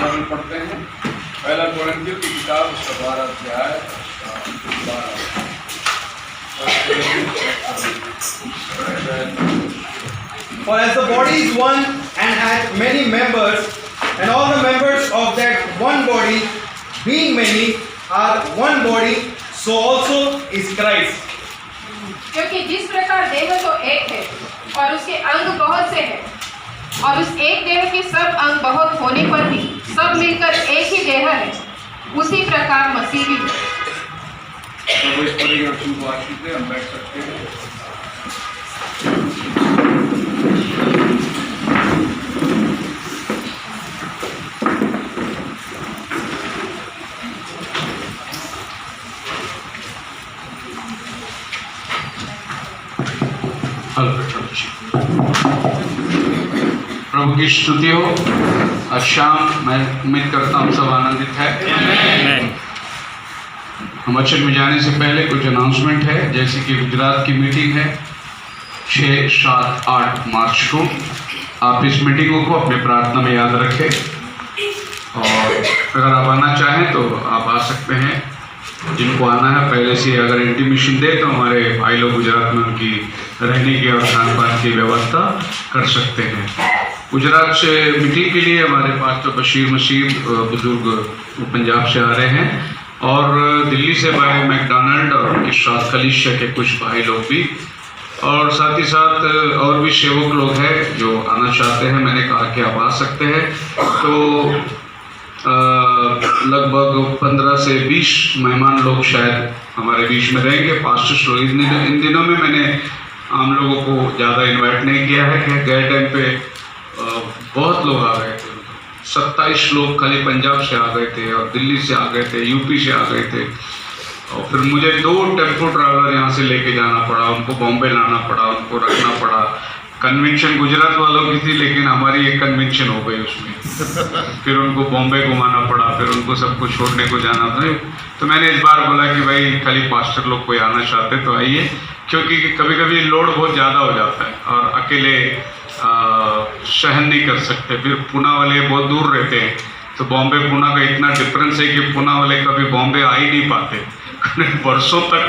हम पढ़ते हैं पहला कोरिन्थियों की किताब उसका 12 अध्याय 12। For as the body is one and hath many members, and all the members of that one body, being many, are one body, so also is Christ. क्योंकि जिस प्रकार देह तो एक है और उसके अंग बहुत से हैं, और उस एक देह के सब अंग बहुत होने पर भी सब मिलकर एक ही देह है, उसी प्रकार मसीह भी है। तो इस परिवर्तन को आशीष दे, हम बैठ सकते हैं। प्रभु की स्तुति हो। आज शाम मैं उम्मीद करता हूँ सब आनंदित है। हम वचन में जाने से पहले कुछ अनाउंसमेंट है, जैसे कि गुजरात की मीटिंग है 6, 7, 8 मार्च को। आप इस मीटिंगों को अपने प्रार्थना में याद रखें, और अगर आप आना चाहें तो आप आ सकते हैं। जिनको आना है पहले से अगर इंटीमेशन दे तो हमारे भाई लोग गुजरात में उनकी रहने की और खान पान की व्यवस्था कर सकते हैं। गुजरात से मीटिंग के लिए हमारे पास तो बशीर मसीह बुजुर्ग पंजाब से आ रहे हैं, और दिल्ली से भाई मैकडोनल्ड और उनके साथ कलीसिया के कुछ भाई लोग भी, और साथ ही साथ और भी सेवक लोग हैं जो आना चाहते हैं। मैंने कहा कि आप आ सकते हैं। तो लगभग 15 से 20 मेहमान लोग शायद हमारे बीच में रहेंगे। पास्टर्स लोग इन दिनों में मैंने आम लोगों को ज़्यादा इनवाइट नहीं किया है कि गए टाइम पे बहुत लोग आ गए थे। 27 लोग खाली पंजाब से आ गए थे, और दिल्ली से आ गए थे, यूपी से आ गए थे, और फिर मुझे 2 टेम्पो ट्रैवलर यहाँ से लेके जाना पड़ा, उनको बॉम्बे लाना पड़ा, उनको रखना पड़ा। कन्वेंशन गुजरात वालों की थी, लेकिन हमारी एक कन्वेंशन हो गई उसमें। फिर उनको बॉम्बे घुमाना पड़ा, फिर उनको सबको छोड़ने को जाना था। तो मैंने इस बार बोला कि भाई खाली पास्टर लोग कोई आना चाहते तो आइए, क्योंकि कभी कभी लोड बहुत ज़्यादा हो जाता है और अकेले सहन नहीं कर सकते। फिर पुणे वाले बहुत दूर रहते हैं, तो बॉम्बे पुणे का इतना डिफरेंस है कि पुणे वाले कभी बॉम्बे आ ही नहीं पाते। बरसों तक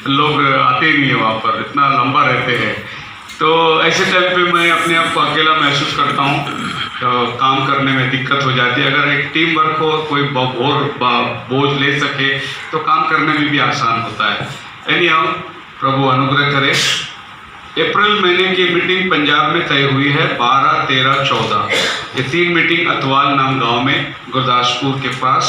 लोग आते ही नहीं है वहाँ पर, इतना लंबा रहते हैं। तो ऐसे टाइम पे मैं अपने आप को अकेला महसूस करता हूँ, तो काम करने में दिक्कत हो जाती है। अगर एक टीम वर्क हो, कोई बोझ ले सके तो काम करने में भी आसान होता है। एनीहाउ, प्रभु अनुग्रह करे। अप्रैल महीने की मीटिंग पंजाब में तय हुई है 12, 13, 14। ये 3 मीटिंग अतवाल नाम गांव में गुरदासपुर के पास।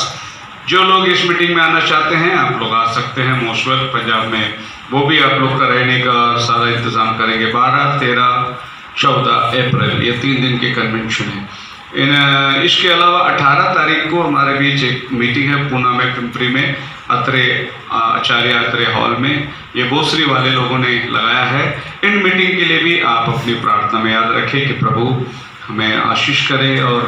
जो लोग इस मीटिंग में आना चाहते हैं आप लोग आ सकते हैं। मोस्ट वेल पंजाब में वो भी आप लोग का रहने का सारा इंतज़ाम करेंगे। 12, 13, 14 अप्रैल ये 3 दिन के कन्वेंशन है। इसके अलावा 18 तारीख को हमारे बीच एक मीटिंग है पुणे में, पिंपरी में, आचार्य अत्रे हॉल में। ये बोसरी वाले लोगों ने लगाया है। इन मीटिंग के लिए भी आप अपनी प्रार्थना में याद रखें कि प्रभु हमें आशीष करे। और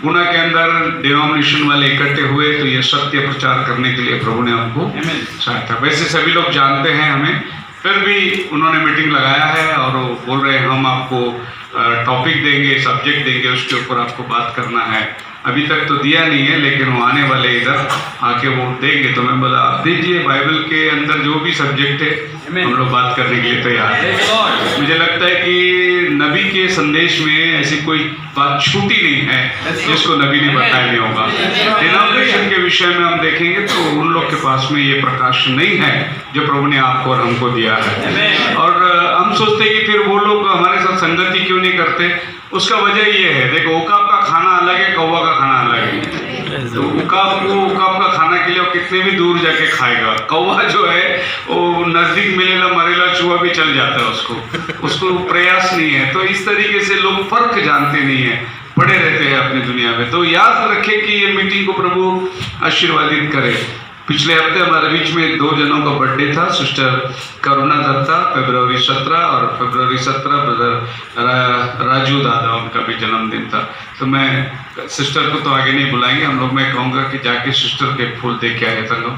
पुणे के अंदर डिनोमिनेशन वाले इकट्ठे हुए तो ये सत्य प्रचार करने के लिए प्रभु ने हमको सहायता। वैसे सभी लोग जानते हैं हमें, फिर भी उन्होंने मीटिंग लगाया है और वो बोल रहे हैं हम आपको टॉपिक देंगे, सब्जेक्ट देंगे, उसके ऊपर आपको बात करना है। अभी तक तो दिया नहीं है, लेकिन वो आने वाले इधर आके वो देंगे। तो मैं बोला आप दीजिए, बाइबल के अंदर जो भी सब्जेक्ट है हम लोग बात करने के लिए तैयार हैं। मुझे लगता है कि नबी के संदेश में ऐसी कोई बात छूटी नहीं है जिसको नबी ने बताया नहीं होगा। डिनोमिनेशन के विषय में हम देखेंगे तो उन लोग के पास में ये प्रकाश नहीं है जो प्रभु ने आपको और हमको दिया है। और हम सोचते हैं कि फिर वो लोग हमारे साथ संगति क्यों नहीं करते। उसका वजह ये है, देखो उकाब का खाना अलग है, कौवा का खाना अलग है। तो उकाब का खाना के लिए वो कितने भी दूर जाके खाएगा। कौवा जो है वो नज़दीक मिलेला मरेला चूहा भी चल जाता है, उसको प्रयास नहीं है। तो इस तरीके से लोग फर्क जानते नहीं है, पड़े रहते हैं अपनी दुनिया में। तो याद रखें कि ये मीटिंग को प्रभु आशीर्वादित करे। पिछले हफ्ते हमारे बीच में 2 जनों का बर्थडे था। सिस्टर करुणा दत्ता फरवरी 17 और फरवरी 17 ब्रदर राजू दादा उनका भी जन्मदिन था। तो मैं सिस्टर को तो आगे नहीं बुलाएंगे हम लोग। मैं कहूँगा कि जाके सिस्टर के फूल दे के आए थे लोग।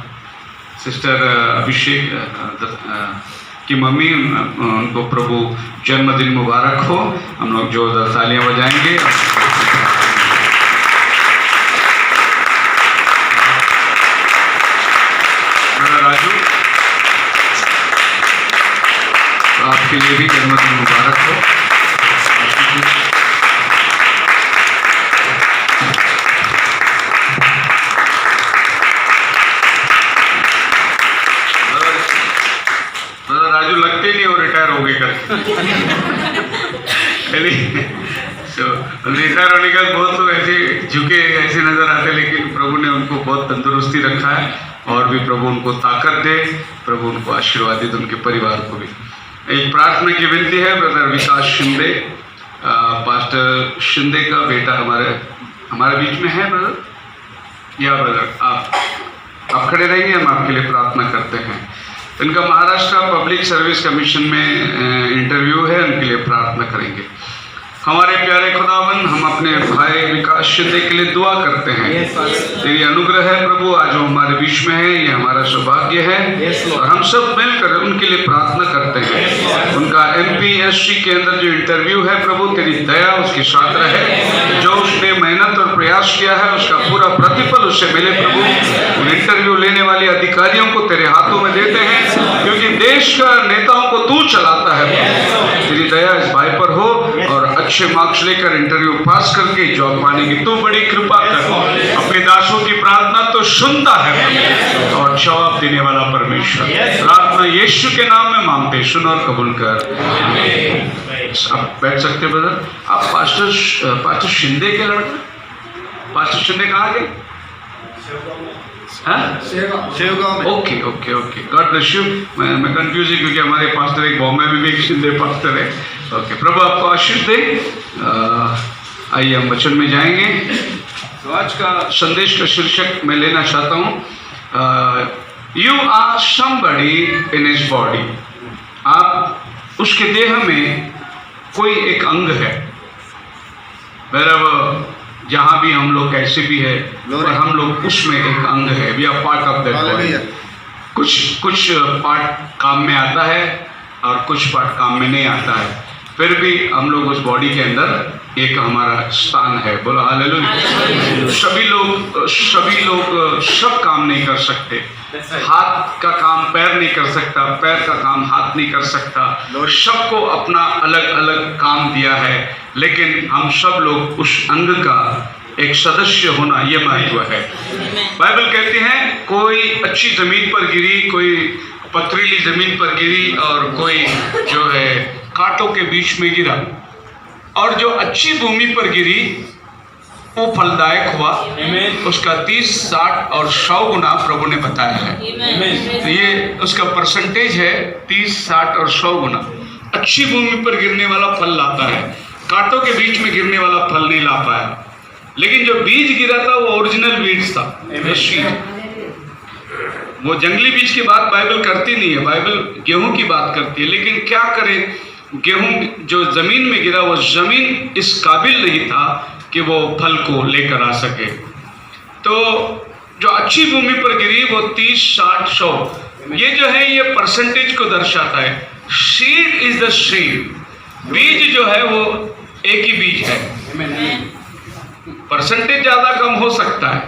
सिस्टर अभिषेक की मम्मी, उनको प्रभु जन्मदिन मुबारक हो। हम लोग जोरदार तालियां बजाएंगे। लिए भी जन्मदिन मुबारक हो। राजू लगते नहीं और रिटायर हो गए करके तो रिटायर होने के बाद बहुत लोग ऐसे झुके ऐसे नजर आते, लेकिन प्रभु ने उनको बहुत तंदुरुस्ती रखा है और भी प्रभु उनको ताकत दे, प्रभु उनको आशीर्वाद दे, उनके परिवार को भी। एक प्रार्थना की विनती है ब्रदर विकास शिंदे, पास्टर शिंदे का बेटा हमारे बीच में है ब्रदर। या ब्रदर आप खड़े रहेंगे, हम आपके लिए प्रार्थना करते हैं। इनका महाराष्ट्र पब्लिक सर्विस कमीशन में इंटरव्यू है, उनके लिए प्रार्थना करेंगे। हमारे प्यारे खुदावन, हम अपने भाई विकास शिंदे के लिए दुआ करते हैं। तेरी अनुग्रह है प्रभु, आज वो हमारे बीच में है, ये हमारा सौभाग्य है और हम सब मिलकर उनके लिए प्रार्थना करते हैं। उनका MPSC के अंदर जो इंटरव्यू है प्रभु, तेरी दया उसके साथ रहे। जो उसने मेहनत और प्रयास किया है उसका पूरा प्रतिफल उससे मिले प्रभु। उन इंटरव्यू लेने वाले अधिकारियों को तेरे हाथों में देते हैं, क्योंकि देश का नेताओं को तू चलाता है। तेरी दया इस भाई पर हो और अच्छे मार्क्स लेकर इंटरव्यू पास करके जॉब पाने की तू बड़ी कृपा कर। अपने दासों की प्रार्थना तो सुनता है और जवाब देने वाला परमेश्वर। प्रार्थना यीशु के नाम में मांगते, सुन और कबूल कर। आप बैठ सकते ब्रदर। आप पास्टर शिंदे के लड़के, पास्टर शिंदे कहाँ गए? Okay okay okay, God bless you. मैं कंफ्यूज हूँ क्योंकि हमारे पास्टर एक बॉम्बे में भी एक शिंदे पास्टर है। ओके, प्रभु आपको आशीष दे। आइए हम वचन में जाएंगे। तो आज का संदेश का शीर्षक मैं लेना चाहता हूँ, you are somebody in his body. आप उसके देह में कोई एक अंग है। बराबर जहाँ भी हम लोग कैसे भी है, और हम लोग उसमें एक अंग है। We are part of that body. कुछ पार्ट काम में आता है और कुछ पार्ट काम में नहीं आता है, फिर भी हम लोग उस बॉडी के अंदर एक हमारा स्थान है। बोलो हालेलुया। सभी लोग सब काम नहीं कर सकते। हाथ का काम पैर नहीं कर सकता, पैर का काम हाथ नहीं कर सकता। सबको अपना अलग अलग काम दिया है, लेकिन हम सब लोग उस अंग का एक सदस्य होना ये महत्व है। बाइबल कहती है कोई अच्छी जमीन पर गिरी, कोई पथरीली जमीन पर गिरी और कोई जो है कांटों के बीच में गिरा, और जो अच्छी भूमि पर गिरी वो फलदायक हुआ। उसका 30, 60 और 100 गुना प्रभु ने बताया है। तो ये उसका परसेंटेज है 30, 60 और 100 गुना। अच्छी भूमि पर गिरने वाला फल लाता है, कांटों के बीच में गिरने वाला फल नहीं ला पाया। लेकिन जो बीज गिरा था वो ओरिजिनल बीज था। वो जंगली बीज की बात बाइबल करती नहीं है, बाइबल गेहूं की बात करती है। लेकिन क्या करें, गेहूं जो जमीन में गिरा वो जमीन इस काबिल नहीं था कि वो फल को लेकर आ सके। तो जो अच्छी भूमि पर गिरी वो 30, 60, 100 ये जो है ये परसेंटेज को दर्शाता है। सीड इज द सीड, बीज जो है वो एक ही बीज है। परसेंटेज ज्यादा कम हो सकता है,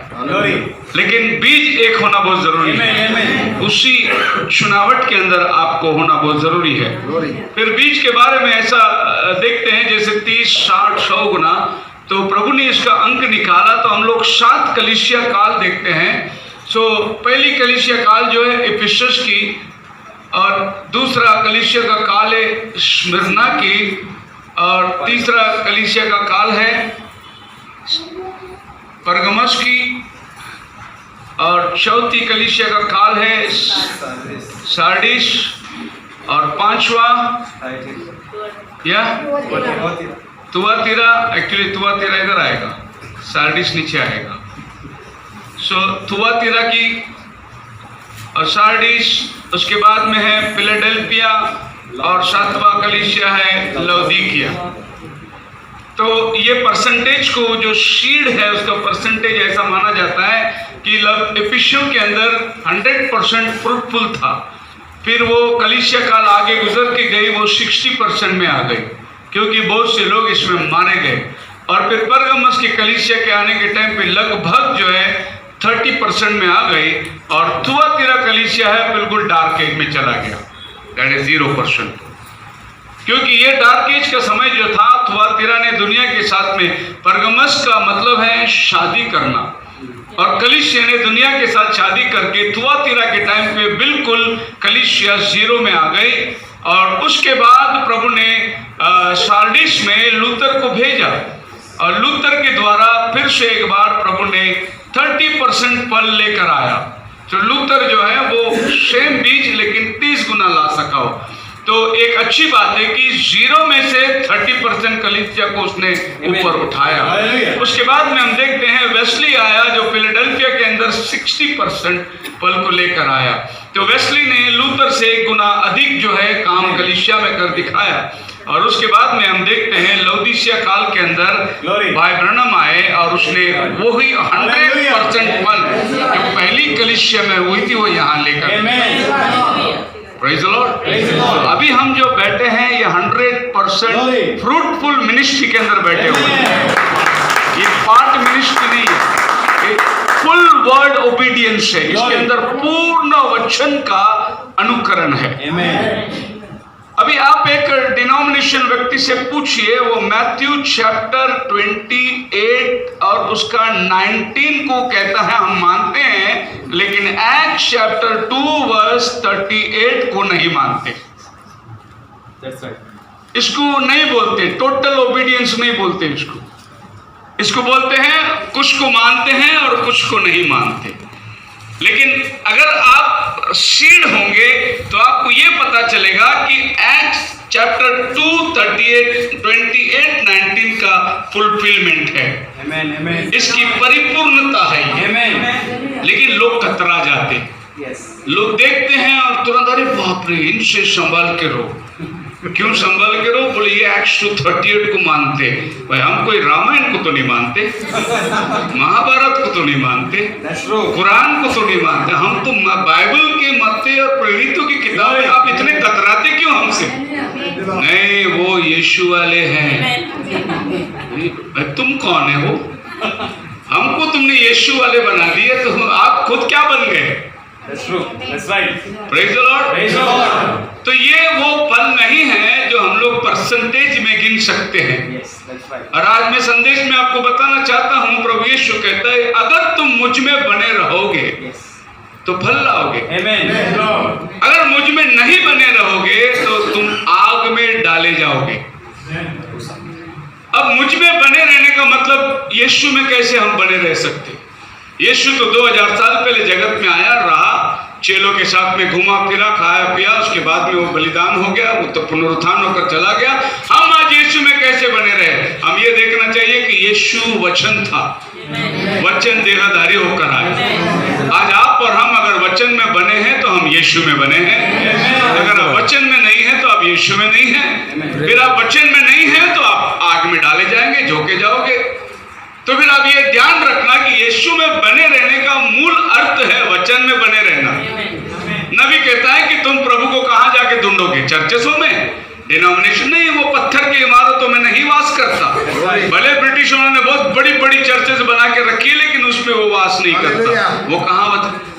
लेकिन बीज एक होना बहुत जरूरी है। उसी चुनावट के अंदर आपको होना बहुत जरूरी है। फिर बीज के बारे में ऐसा देखते हैं जैसे 30, 60, 100 गुना। तो प्रभु ने इसका अंक निकाला तो हम लोग 7 कलीसिया काल देखते हैं। पहली कलीसिया काल जो है इफिसस की, और दूसरा कलीसिया का काल है स्मिर्ना की, और तीसरा कलीसिया का काल है परगमस की, और चौथी कलीसिया का काल है सार्डिस, और 5वां या तुआतीरा। एक्चुअली तुआतीरा इधर आएगा, सार्डिस नीचे आएगा। तुआतीरा की और सार्डिस, उसके बाद में है फिलाडेल्फिया, और 7वां कलीसिया है लौदीकिया। तो ये परसेंटेज को जो सीड है उसका परसेंटेज ऐसा माना जाता है कि इफिसियों के अंदर 100% फ्रूटफुल था। फिर वो कलीसिया काल आगे गुजर के गई, वो 60% में आ गई क्योंकि बहुत से लोग इसमें मारे गए। और फिर परगमस की कलीसिया के आने के टाइम पे लगभग जो है 30% में आ गई, और तुआतीरा कलीसिया है बिल्कुल डार्क एज में चला गया, दैट इज 0%। क्योंकि ये डार्क एज का समय जो था, थुआतीरा ने दुनिया के साथ में, परगमस का मतलब है शादी करना, और कलीसिया ने दुनिया के साथ शादी करके थुआतीरा के टाइम पे बिल्कुल कलीसिया जीरो में आ गई। और उसके बाद प्रभु ने सार्डिस में लूथर को भेजा, और लूथर के द्वारा फिर से एक बार प्रभु ने 30% फल लेकर आया। तो लूथर जो है वो सेम बीज लेकिन 30 गुना ला सका हो। तो एक अच्छी बात है कि जीरो में से 30% कलीसिया को उसने ऊपर उठाया। उसके बाद में हम देखते हैं वेस्ली आया, जो फिलाडेल्फिया के अंदर 60% फल को लेकर आया। तो वेस्ली ने लूथर से 1 गुना अधिक जो है काम कलीसिया में कर दिखाया। और उसके बाद में हम देखते हैं लौदीसिया काल के अंदर भाई ब्रनम आए, और उसने वही 100% फल जो पहली कलीसिया में हुई थी वो यहाँ लेकर। Praise the Lord. अभी हम जो बैठे हैं ये 100% फ्रूटफुल मिनिस्ट्री के अंदर बैठे हुए हैं। ये पार्ट मिनिस्ट्री नहीं है, ये फुल वर्ड ओबीडियंस है। इसके अंदर पूर्ण वचन का अनुकरण है। अभी आप एक डिनोमिनेशन व्यक्ति से पूछिए, वो मैथ्यू चैप्टर 28 और उसका 19 को कहता है हम मानते हैं, लेकिन एक्ट्स चैप्टर 2 वर्स 38 को नहीं मानते। इसको नहीं बोलते, टोटल ओबीडियंस नहीं बोलते इसको बोलते हैं कुछ को मानते हैं और कुछ को नहीं मानते। लेकिन अगर आप सीड होंगे तो आपको ये पता चलेगा कि एक्ट्स चैप्टर 2 28 19 का फुलफिलमेंट है, इसकी परिपूर्णता है। लेकिन लोग कतरा जाते, लोग देखते हैं और तुरंत अरे बाप रे, इनसे संभाल के रहो। क्यों संभाल के रहो? बोले ये एक्ट्स 2:38 को मानते। भाई हम कोई रामायण को तो नहीं मानते, महाभारत को तो नहीं मानते, कुरान को तो नहीं मानते, हम तो बाइबल के मत्ते और प्रेरितों की किताबें। आप इतने कतराते क्यों हमसे? नहीं, वो यीशु वाले हैं। भाई तुम कौन है हो? हमको तुमने यीशु वाले बना दिए, तो आप खुद क्या बन गए? That's true. That's right. Praise the Lord. Praise the Lord. तो ये वो फल नहीं है जो हम लोग परसेंटेज में गिन सकते हैं। Yes, that's right. और आज मैं संदेश में आपको बताना चाहता हूँ, प्रभु यीशु कहता है अगर तुम मुझ में बने रहोगे तो फल लाओगे। Amen. अगर मुझ में नहीं बने रहोगे तो तुम आग में डाले जाओगे। अब मुझ में बने रहने का मतलब यीशु में कैसे हम बने रह सकते? यीशु तो 2000 साल पहले जगत में आया, रहा, चेलों के साथ में घुमा फिरा, खाया पिया, उसके बाद में वो बलिदान हो गया, वो तो पुनरुत्थान होकर चला गया। हम आज यीशु में कैसे बने रहे? हम ये देखना चाहिए कि यीशु वचन था, वचन देहधारी होकर आए। आज आप और हम अगर वचन में बने हैं तो हम यीशु में बने हैं। अगर आप वचन में नहीं है तो आप यीशु में नहीं हैं। फिर आप वचन में नहीं हैं तो आप आग में डाले जाएंगे, झोंके जाओगे। तो फिर आप ये ध्यान रखना कि यीशु में बने रहने का मूल अर्थ है वचन में बने रहना। नबी कहता है कि तुम प्रभु को कहां जाके ढूंढोगे? चर्चों में? डिनोमिनेशन नहीं, वो पत्थर की इमारतों में नहीं वास करता। भले ब्रिटिशों ने बहुत बड़ी बड़ी चर्चेस बना के रखी है, लेकिन उसमें वो वास नहीं करता। वो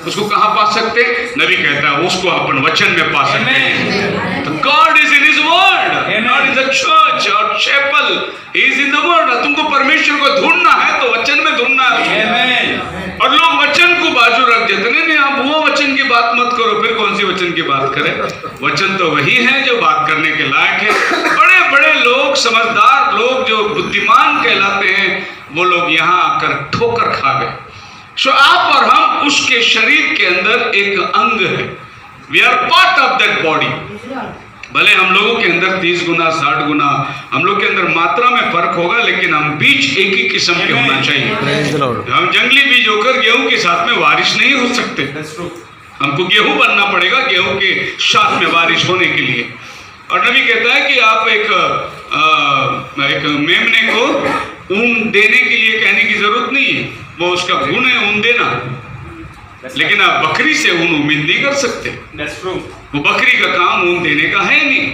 उसको कहां पा सकते? नबी कहता है उसको अपन वचन में पा सकते हैं। तो God is in his word, not in the church और chapel, he is in the word. तुमको परमेश्वर को ढूंढना है तो वचन में ढूंढना है। और लोग वचन को बाजू रख देते, नहीं आप वो वचन की बात मत करो। फिर कौन सी वचन की बात करें? वचन तो वही है जो बात करने के लायक है। बड़े बड़े लोग, समझदार लोग जो बुद्धिमान कहलाते हैं, वो लोग यहाँ आकर ठोकर खा गए। सो आप और हम उसके शरीर के अंदर एक अंग है। We are part of that body. भले हम लोगों के अंदर 30 गुना 60 गुना हम लोग के अंदर मात्रा में फर्क होगा, लेकिन हम बीज एक ही किस्म के होना चाहिए। हम जंगली बीज होकर गेहूं के साथ में बारिश नहीं हो सकते। हमको गेहूं बनना पड़ेगा गेहूं के साथ में बारिश होने के लिए। और नबी कहता है कि आप एक मेमने को ऊन देने के लिए कहने की जरूरत नहीं है, वो उसका गुण है ऊन देना। लेकिन आप बकरी से ऊन उम्मीद नहीं कर सकते। वो बकरी का काम ऊन देने का है नहीं।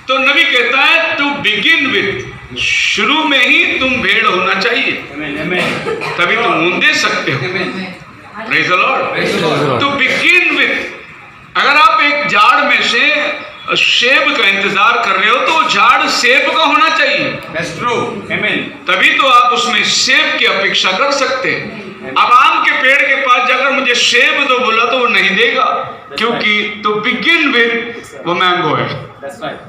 तो नबी कहता है टू बिगिन विथ, शुरू में ही तुम भेड़ होना चाहिए, तभी तुम ऊन दे सकते हो। Praise the Lord. To begin with, अगर आप एक झाड़ में से सेब का इंतजार कर रहे हो तो वो झाड़ सेब का होना चाहिए, That's true. Amen. तभी तो आप उसमें सेब की अपेक्षा कर सकते हैं। अब आम के पेड़ के पास जाकर मुझे सेब दो बोला तो वो नहीं देगा, क्योंकि तो बिगिन विद वो मैंगो है। That's right.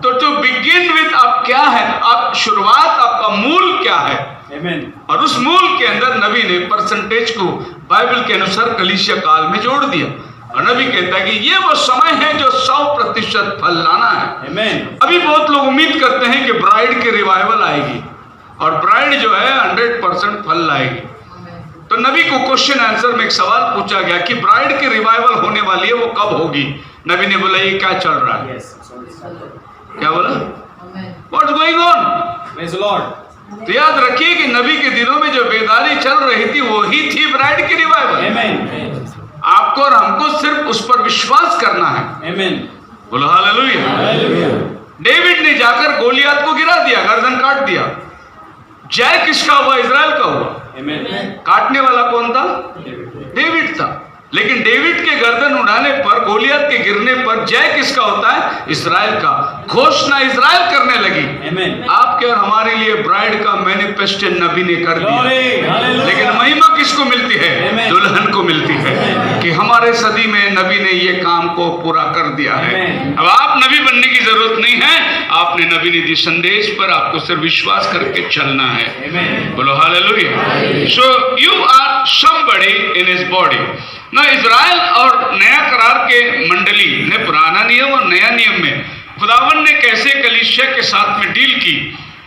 तो टू बिगिन विद आप क्या है, आप शुरुआत, आपका मूल क्या है, Amen. और उस मूल के अंदर नबी ने परसेंटेज को बाइबल के अनुसार कलीसिया काल में जोड़ दिया, और नबी कहता है कि ये वो समय है जो 100% फल लाना है। Amen. अभी बहुत लोग उम्मीद करते हैं कि ब्राइड की रिवाइवल आएगी और ब्राइड जो है 100% फल लाएगी। तो नबी को क्वेश्चन आंसर में एक सवाल पूछा गया कि ब्राइड की रिवाइवल होने वाली है, वो कब होगी? नबी ने बोला ये क्या चल रहा है? Yes. क्या बोला? What's going on? Praise the Lord. तो याद रखिए कि नबी के दिनों में जो बेदारी चल रही थी वही थी ब्राइड की रिवाइवल। Amen. आपको और हमको सिर्फ उस पर विश्वास करना है। Amen. बोलो हालेलुया। Hallelujah. डेविड ने जाकर गोलियत को गिरा दिया, गर्दन काट दिया। जय किसका हुआ? इजराइल का हुआ। Amen. काटने वाला कौन था? डेविड था। लेकिन डेविड के गर्दन उड़ाने पर, गोलियत के गिरने पर जय किसका होता है? इजराइल का। घोषणा इजराइल करने लगी। Amen. आपके और हमारे लिए ब्राइड का मैनिफेस्टेशन नबी ने कर दिया। Glory. Hallelujah. लेकिन महिमा किसको मिलती है? Amen. दुल्हन को मिलती है कि हमारे सदी में नबी ने ये काम को पूरा कर दिया है। Amen. अब आप नबी बनने की जरूरत नहीं है, आपने नबी ने दी संदेश पर आपको सिर्फ विश्वास करके चलना है। Amen. बोलो hallelujah. So you are somebody in his body ना। इजराइल और नया करार के मंडली ने पुराना नियम और नया नियम में खुदावन ने कैसे कलीसिया के साथ में डील की।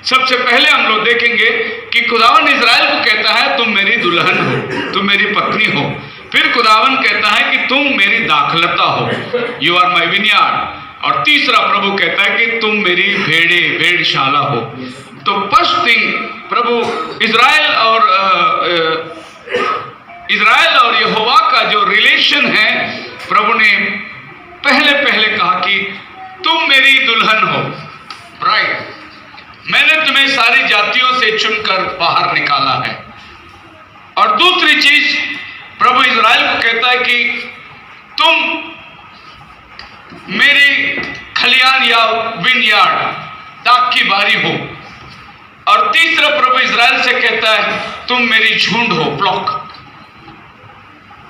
सबसे पहले हम लोग देखेंगे कि खुदावन इजराइल को कहता है तुम मेरी दुल्हन हो, तुम मेरी पत्नी हो। फिर खुदावन कहता है कि तुम मेरी दाखलता हो, यू आर माई विनयार्ड। और तीसरा प्रभु कहता है कि तुम मेरी भेड़शाला हो। तो फर्स्ट थिंग, प्रभु इजराइल और यहोवा का जो रिलेशन है, प्रभु ने पहले कहा कि तुम मेरी दुल्हन हो, ब्राइड। मैंने तुम्हें सारी जातियों से चुनकर बाहर निकाला है। और दूसरी चीज, प्रभु इजराइल को कहता है कि तुम मेरी खलियान या विनयार्ड, दाख की बारी हो। और तीसरा प्रभु इजराइल से कहता है तुम मेरी झुंड हो, फ्लॉक।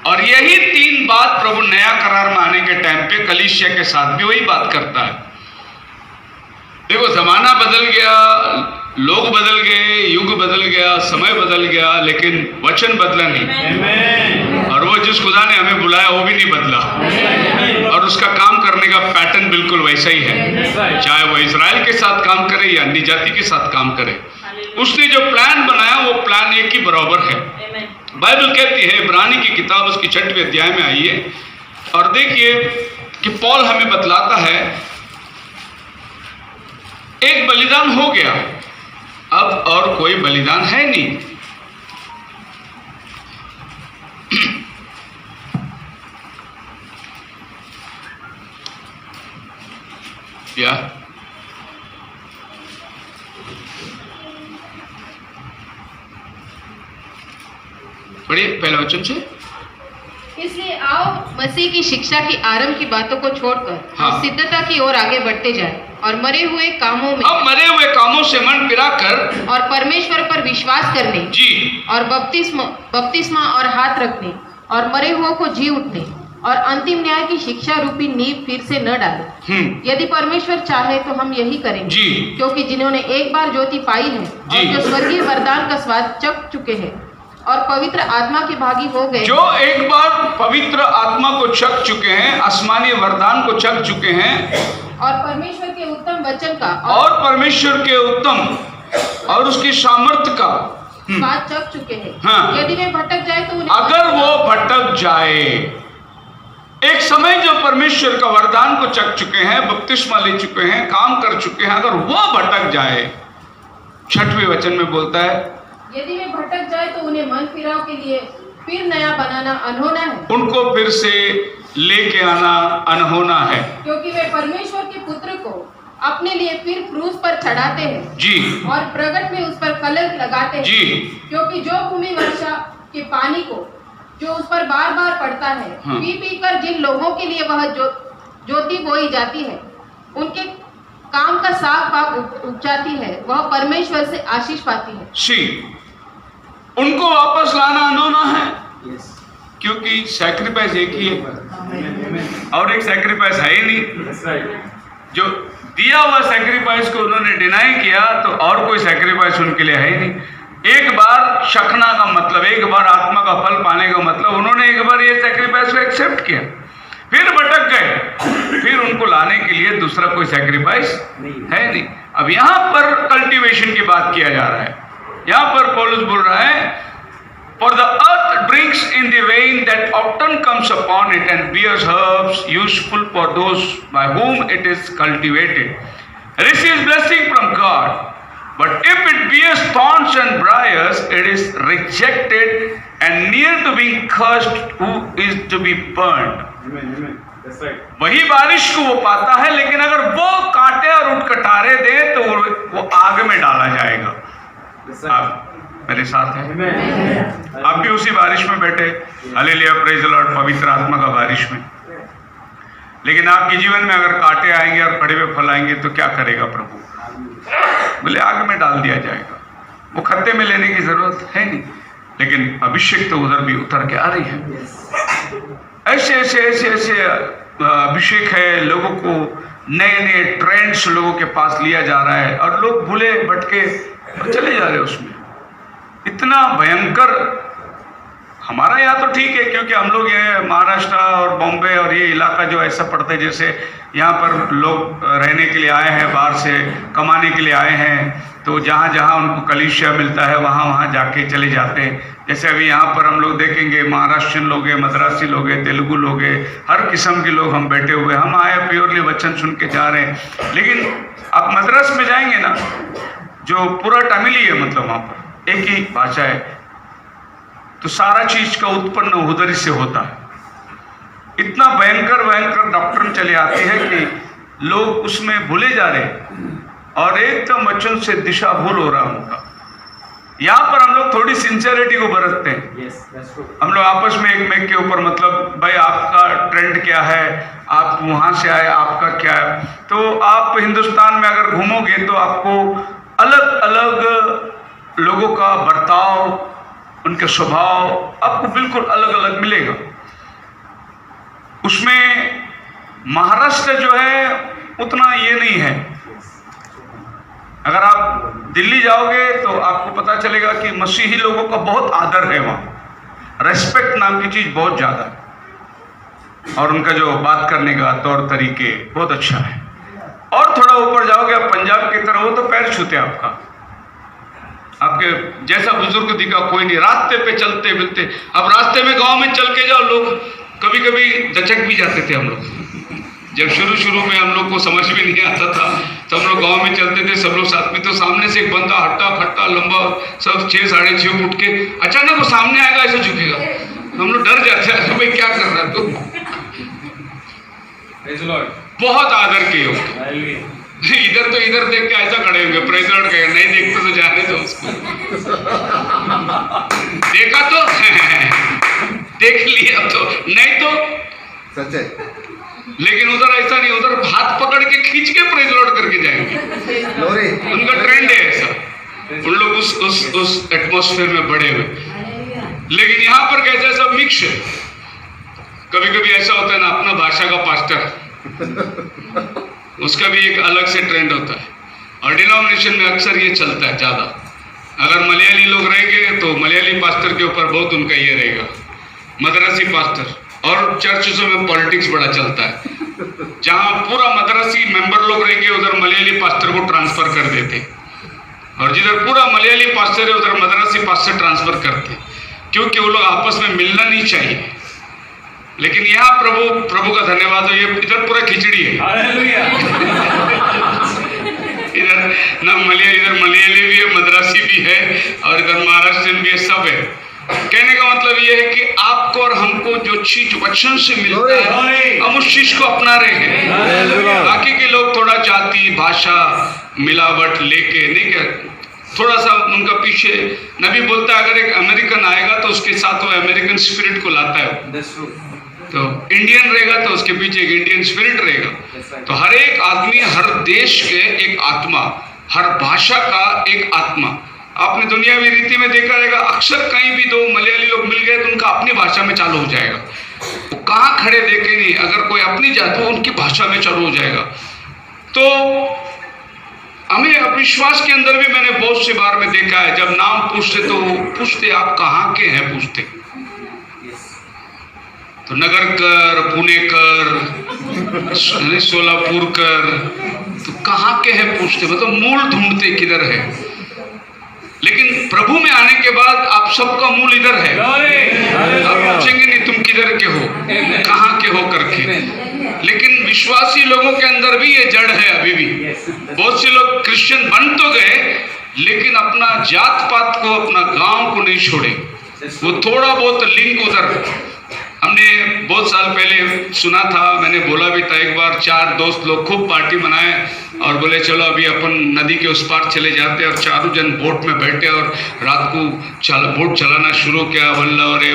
और यही तीन बात प्रभु नया करार में आने के टाइम पे कलीसिया के साथ भी वही बात करता है। देखो, जमाना बदल गया, लोग बदल गए, युग बदल गया, समय बदल गया, लेकिन वचन बदला नहीं। Amen. और वो जिस खुदा ने हमें बुलाया वो भी नहीं बदला, और उसका काम करने का पैटर्न बिल्कुल वैसा ही है, चाहे वो इजराइल के साथ काम करे या अन्य जाति के साथ काम करे। उसने जो प्लान बनाया वो प्लान एक ही बराबर है। बाइबल कहती है, इब्रानी की किताब उसकी 6वें अध्याय में आइए और देखिए कि पौल हमें बतलाता है एक बलिदान हो गया, अब और कोई बलिदान है नहीं। क्या पढ़िए पहला वचन से। इसलिए आओ मसीह की शिक्षा की आरंभ की बातों को छोड़कर हाँ। सिद्धता की ओर आगे बढ़ते जाए और मरे हुए कामों में अब मरे हुए कामों से मन फिरा कर और परमेश्वर पर विश्वास करने जी और बपतिस्मा और हाथ रखने और मरे हुओं को जी उठने और अंतिम न्याय की शिक्षा रूपी नींव फिर से न डाले। यदि परमेश्वर चाहे तो हम यही करेंगे जी। क्योंकि जिन्होंने एक बार ज्योति पाई है और जो स्वर्गीय वरदान का स्वाद चख चुके हैं और पवित्र आत्मा के भागी हो गए, जो एक बार पवित्र आत्मा को चख चुके हैं, आसमानी वरदान को चख चुके हैं और परमेश्वर के उत्तम वचन का और परमेश्वर के उत्तम और उसकी सामर्थ्य का स्वाद चख चुके हैं। हाँ। यदि वे भटक जाए तो उन्हें अगर वो भटक जाए, एक समय जो परमेश्वर का वरदान को चख चुके हैं, बपतिस्मा ले चुके हैं, काम कर चुके हैं, अगर वो भटक जाए, 6वें वचन में बोलता है यदि वे भटक जाए तो उन्हें मन फिराव के लिए फिर नया बनाना अनहोना है, उनको फिर से लेके आना अनहोना है, क्योंकि वे परमेश्वर के पुत्र को अपने लिए फिर क्रूस पर चढ़ाते हैं जी और प्रगट में उस पर कलंक लगाते हैं। जी। क्योंकि जो भूमि वर्षा के पानी को जो उस पर बार बार पड़ता है, हाँ। पी पी कर जिन लोगों के लिए वह ज्योति बोई जाती है, उनके काम का साग पाग उपजाती है, वह परमेश्वर से आशीष पाती है। सी, उनको वापस लाना अनोना है, क्योंकि सैक्रिफाइस एक ही है और एक सैक्रिफाइस है ही नहीं। जो दिया हुआ सैक्रिफाइस को उन्होंने डिनाई किया तो और कोई सैक्रिफाइस उनके लिए है ही नहीं। एक बार शखना का मतलब, एक बार आत्मा का फल पाने का मतलब, उन्होंने एक बार ये सैक्रिफाइस को एक्सेप्ट किया, फिर भटक गए, फिर उनको लाने के लिए दूसरा कोई सैक्रिफाइस है नहीं। अब यहां पर कल्टीवेशन की बात किया जा रहा है। यहां पर पौलुस बोल रहा है, for the earth drinks in the rain that often comes upon it and bears herbs useful for those by whom it is cultivated, receives blessing from God. But if it bears thorns and briars, it is rejected and near to being cursed, who is to be burned. वही बारिश को वो पाता है, लेकिन अगर वो कांटे और उठकटारे दे तो वो आग में डाला जाएगा। आप मेरे साथ हैं, आप भी उसी बारिश में बैठे, हालेलुया, प्रेज़ द लॉर्ड, पवित्र आत्मा का बारिश में। लेकिन आपके जीवन में अगर कांटे आएंगे और खड़े हुए फल आएंगे तो क्या करेगा प्रभु? बोले आग में डाल दिया जाएगा। वो खत्ते में लेने की जरूरत है नहीं, लेकिन अभिषेक तो उधर भी उतर के आ रही है। ऐसे ऐसे ऐसे ऐसे अभिषेक है, लोगों को नए नए ट्रेंड्स लोगों के पास लिया जा रहा है और लोग भूले भटके और चले जा रहे हैं उसमें। इतना भयंकर, हमारा यहाँ तो ठीक है क्योंकि हम लोग ये महाराष्ट्र और बॉम्बे और ये इलाका जो ऐसा पड़ता है, जैसे यहाँ पर लोग रहने के लिए आए हैं, बाहर से कमाने के लिए आए हैं, तो जहाँ जहाँ उनको कलीसिया मिलता है वहाँ वहाँ जाके चले जाते हैं। जैसे अभी यहाँ पर हम लोग देखेंगे, महाराष्ट्रियन लोग हैं, मद्रासी लोग हैं, तेलुगु लोग हैं, हर किस्म के लोग हम बैठे हुए, हम आए प्योरली वचन सुन के जा रहे हैं। लेकिन आप मद्रास में जाएंगे ना, जो पूरा तमिली है, मतलब वहाँ पर एक ही भाषा है, तो सारा चीज का उत्पन्न उधर से होता है। इतना भयंकर भयंकर डॉक्ट्रिन चले आते हैं कि लोग उसमें भूले जा रहे और एकदम वचन से दिशा भूल हो रहा उनका। यहाँ पर हम लोग थोड़ी सिंसियरिटी को बरतते हैं। हम लोग आपस में एक मेक के ऊपर, मतलब भाई आपका ट्रेंड क्या है, आप वहाँ से आए, आपका क्या है। तो आप हिंदुस्तान में अगर घूमोगे तो आपको अलग अलग लोगों का बर्ताव, उनके स्वभाव आपको बिल्कुल अलग अलग मिलेगा। उसमें महाराष्ट्र जो है उतना ये नहीं है। अगर आप दिल्ली जाओगे तो आपको पता चलेगा कि मसीही लोगों का बहुत आदर है वहाँ, रेस्पेक्ट नाम की चीज़ बहुत ज़्यादा है, और उनका जो बात करने का तौर तरीके बहुत अच्छा है। और थोड़ा ऊपर जाओगे आप पंजाब की तरफ, वो तो पैर छूते आपका, आपके जैसा बुजुर्ग दिखा कोई नहीं, रास्ते पे चलते मिलते। अब रास्ते में गांव में चल के जाओ, लोग कभी कभी दचक भी जाते थे हम लोग। जब शुरू में हम लोग को समझ में नहीं आता था तो हम लोग गांव में चलते थे सब लोग साथ में, तो सामने से एक बंदा हट्टा खट्टा लंबा सब 6 साढ़े 6 फुट के, अचानक वो सामने आएगा, ऐसे झुकेगा, हम लोग डर जाते हैं, भाई क्या कर रहा है तू। बहुत आदर किए हो, इधर तो इधर देख के ऐसा खड़े होंगे, प्रेसिडेंट कहेगा नहीं देखते तो जाने दो उसको। देखा तो देख लिया तो, नहीं तो सच है। लेकिन उधर ऐसा नहीं, उधर हाथ पकड़ के खींच के प्रेसिडेंट करके जाएंगे। उनका ट्रेंड है ऐसा, उन लोग उस एटमॉस्फेयर में बड़े हुए। लेकिन यहाँ पर कैसा सब मिक्स है। कभी कभी ऐसा होता है ना, अपना भाषा का पास्टर, उसका भी एक अलग से ट्रेंड होता है, और डिनोमिनेशन में अक्सर ये चलता है ज़्यादा। अगर मलयाली लोग रहेंगे तो मलयाली पास्टर के ऊपर बहुत उनका ये रहेगा, मद्रासी पास्टर। और चर्चों में पॉलिटिक्स बड़ा चलता है, जहाँ पूरा मद्रासी मेंबर लोग रहेंगे उधर मलयाली पास्टर को ट्रांसफर कर देते, और जिधर पूरा मलयाली पास्टर है उधर मद्रासी पास्टर ट्रांसफर करते, क्योंकि वो लोग आपस में मिलना नहीं चाहिए। लेकिन यहाँ प्रभु का धन्यवाद हो, ये इधर पूरा खिचड़ी है। इधर ना इधर मलयाली भी है, मद्रासी भी है, और इधर महाराष्ट्रियन भी है, सब है। कहने का मतलब ये है कि आपको और हमको जो चीज वचन से मिलता है हम उस चीज को अपना रहे हैं। बाकी के लोग थोड़ा जाति भाषा मिलावट लेके नहीं, क्या थोड़ा सा उनका पीछे। नबी बोलता है अगर एक अमेरिकन आएगा तो उसके साथ वो अमेरिकन स्पिरिट को लाता है, तो इंडियन रहेगा तो उसके पीछे एक इंडियन स्पिरिट रहेगा। तो हर एक आदमी, हर देश के एक आत्मा, हर भाषा का एक आत्मा। आपने दुनियावी रीति में देखा रहेगा, अक्सर कहीं भी दो मलयाली लोग मिल गए तो उनका अपनी भाषा में चालू हो जाएगा। वो कहाँ खड़े देखे नहीं, अगर कोई अपनी जात हो उनकी भाषा में चालू हो जाएगा। तो हमें अविश्वास के अंदर भी मैंने बहुत से बार में देखा है, जब नाम पूछते तो पूछते आप कहाँ के हैं पूछते, तो नगरकर, पुणेकर, सोलापुरकर, तो कहाँ के हैं पूछते, मतलब मूल ढूंढते किधर है। लेकिन प्रभु में आने के बाद आप सबका मूल इधर है। आप पूछेंगे नहीं तुम किधर के हो, कहाँ के हो करके। लेकिन विश्वासी लोगों के अंदर भी ये जड़ है अभी भी। बहुत से लोग क्रिश्चियन बन तो गए लेकिन अपना जात पात को, अपना गांव को नहीं छोड़े। वो थोड़ा बहुत लिंक उधर, हमने बहुत साल पहले सुना था, मैंने बोला भी था एक बार, 4 दोस्त लोग खूब पार्टी मनाए और बोले चलो अभी अपन नदी के उस पार चले जाते, और चारों जन बोट में बैठे और रात को बोट चलाना शुरू किया। वल्लव रे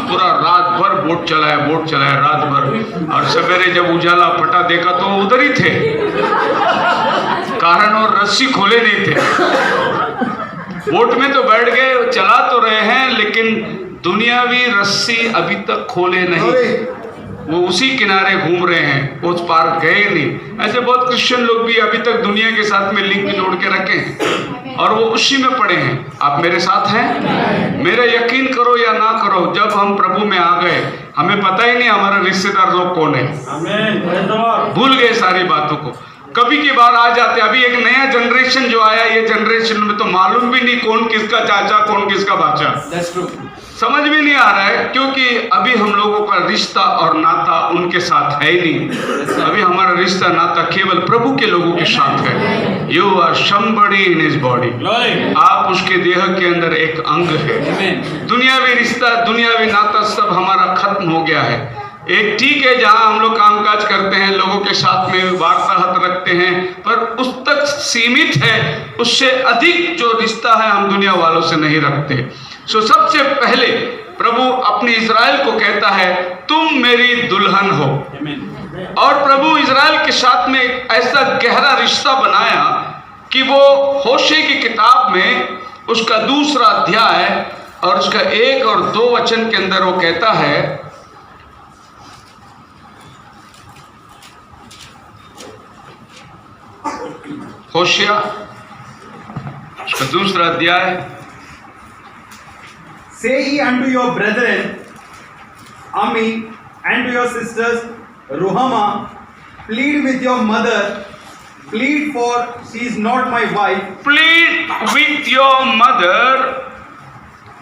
पूरा रात भर बोट चलाया रात भर। और सवेरे जब उजाला फटा देखा तो उधर ही थे, कारण और रस्सी खोले नहीं थे। बोट में तो बैठ गए, चला तो रहे हैं लेकिन दुनियावी रस्सी अभी तक खोले नहीं, वो उसी किनारे घूम रहे हैं, उस पार गए नहीं। ऐसे बहुत क्रिश्चियन लोग भी अभी तक दुनिया के साथ में लिंक जोड़ के रखे हैं और वो उसी में पड़े हैं। आप मेरे साथ हैं? मेरा यकीन करो या ना करो, जब हम प्रभु में आ गए हमें पता ही नहीं हमारा रिश्तेदार लोग कौन है, भूल गए सारी बातों को। कभी की बार आ जाते, अभी एक नया जनरेशन जो आया, ये जनरेशन में तो मालूम भी नहीं कौन किसका चाचा कौन किसका बाचा, समझ भी नहीं आ रहा है, क्योंकि अभी हम लोगों का रिश्ता और नाता उनके साथ है ही नहीं। अभी हमारा रिश्ता नाता केवल प्रभु के लोगों के साथ है। You are somebody in his body, आप उसके देह के अंदर एक अंग है। दुनियावी रिश्ता, दुनियावी नाता सब हमारा खत्म हो गया है। एक ठीक है जहां हम लोग कामकाज करते हैं, लोगों के साथ में वार्तालाप रखते हैं, पर उस तक सीमित है। उससे अधिक जो रिश्ता है हम दुनिया वालों से नहीं रखते। सो सबसे पहले प्रभु अपने इज़राइल को कहता है तुम मेरी दुल्हन हो। और प्रभु इज़राइल के साथ में एक ऐसा गहरा रिश्ता बनाया कि वो होशे की किताब में उसका 2 अध्याय और उसका 1 और 2 वचन के अंदर वो कहता है, होशिया उसका 2 अध्याय, Say ye unto your brethren, Ami, and to your sisters, Ruhama, plead with your mother, plead for she is not my wife. plead with your mother,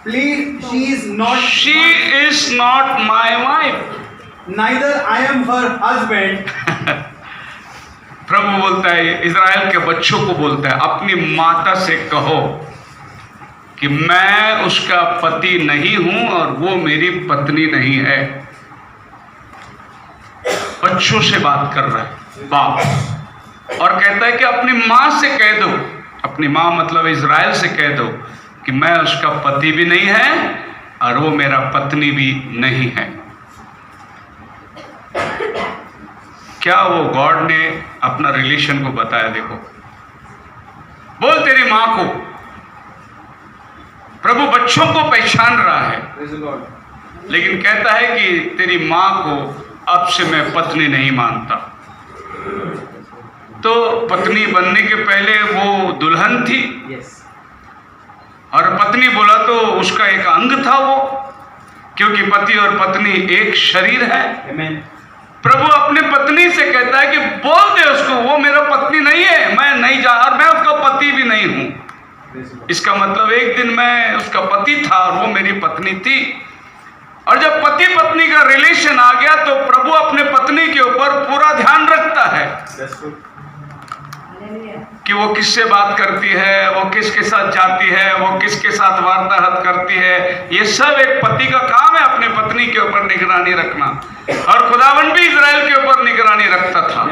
Plead she is not. she is not my wife. Neither I am her husband. प्रभु बोलता है, Israel के बच्चों को बोलता है, अपनी माता से कहो कि मैं उसका पति नहीं हूं और वो मेरी पत्नी नहीं है। बच्चों से बात कर रहा है बाप, और कहता है कि अपनी माँ से कह दो, अपनी माँ मतलब इज़राइल से कह दो कि मैं उसका पति भी नहीं है और वो मेरा पत्नी भी नहीं है। क्या वो गॉड ने अपना रिलेशन को बताया? देखो, बोल तेरी माँ को। प्रभु बच्चों को पहचान रहा है, लेकिन कहता है कि तेरी माँ को अब से मैं पत्नी नहीं मानता। तो पत्नी बनने के पहले वो दुल्हन थी, और पत्नी बोला तो उसका एक अंग था वो, क्योंकि पति और पत्नी एक शरीर है। प्रभु अपनी पत्नी से कहता है कि बोल दे उसको, वो मेरा पत्नी नहीं है, मैं नहीं जा, और मैं उसका पति भी नहीं हूं। इसका मतलब एक दिन मैं उसका पति था और वो मेरी पत्नी थी। और जब पति पत्नी का रिलेशन आ गया तो प्रभु अपने पत्नी के ऊपर पूरा ध्यान रखता है कि वो किससे बात करती है, वो किसके साथ जाती है, वो किसके साथ वार्तालाप करती है। ये सब एक पति का काम है, अपने पत्नी के ऊपर निगरानी रखना। और खुदावन भी इज़राइल के ऊपर निगरानी रखता था।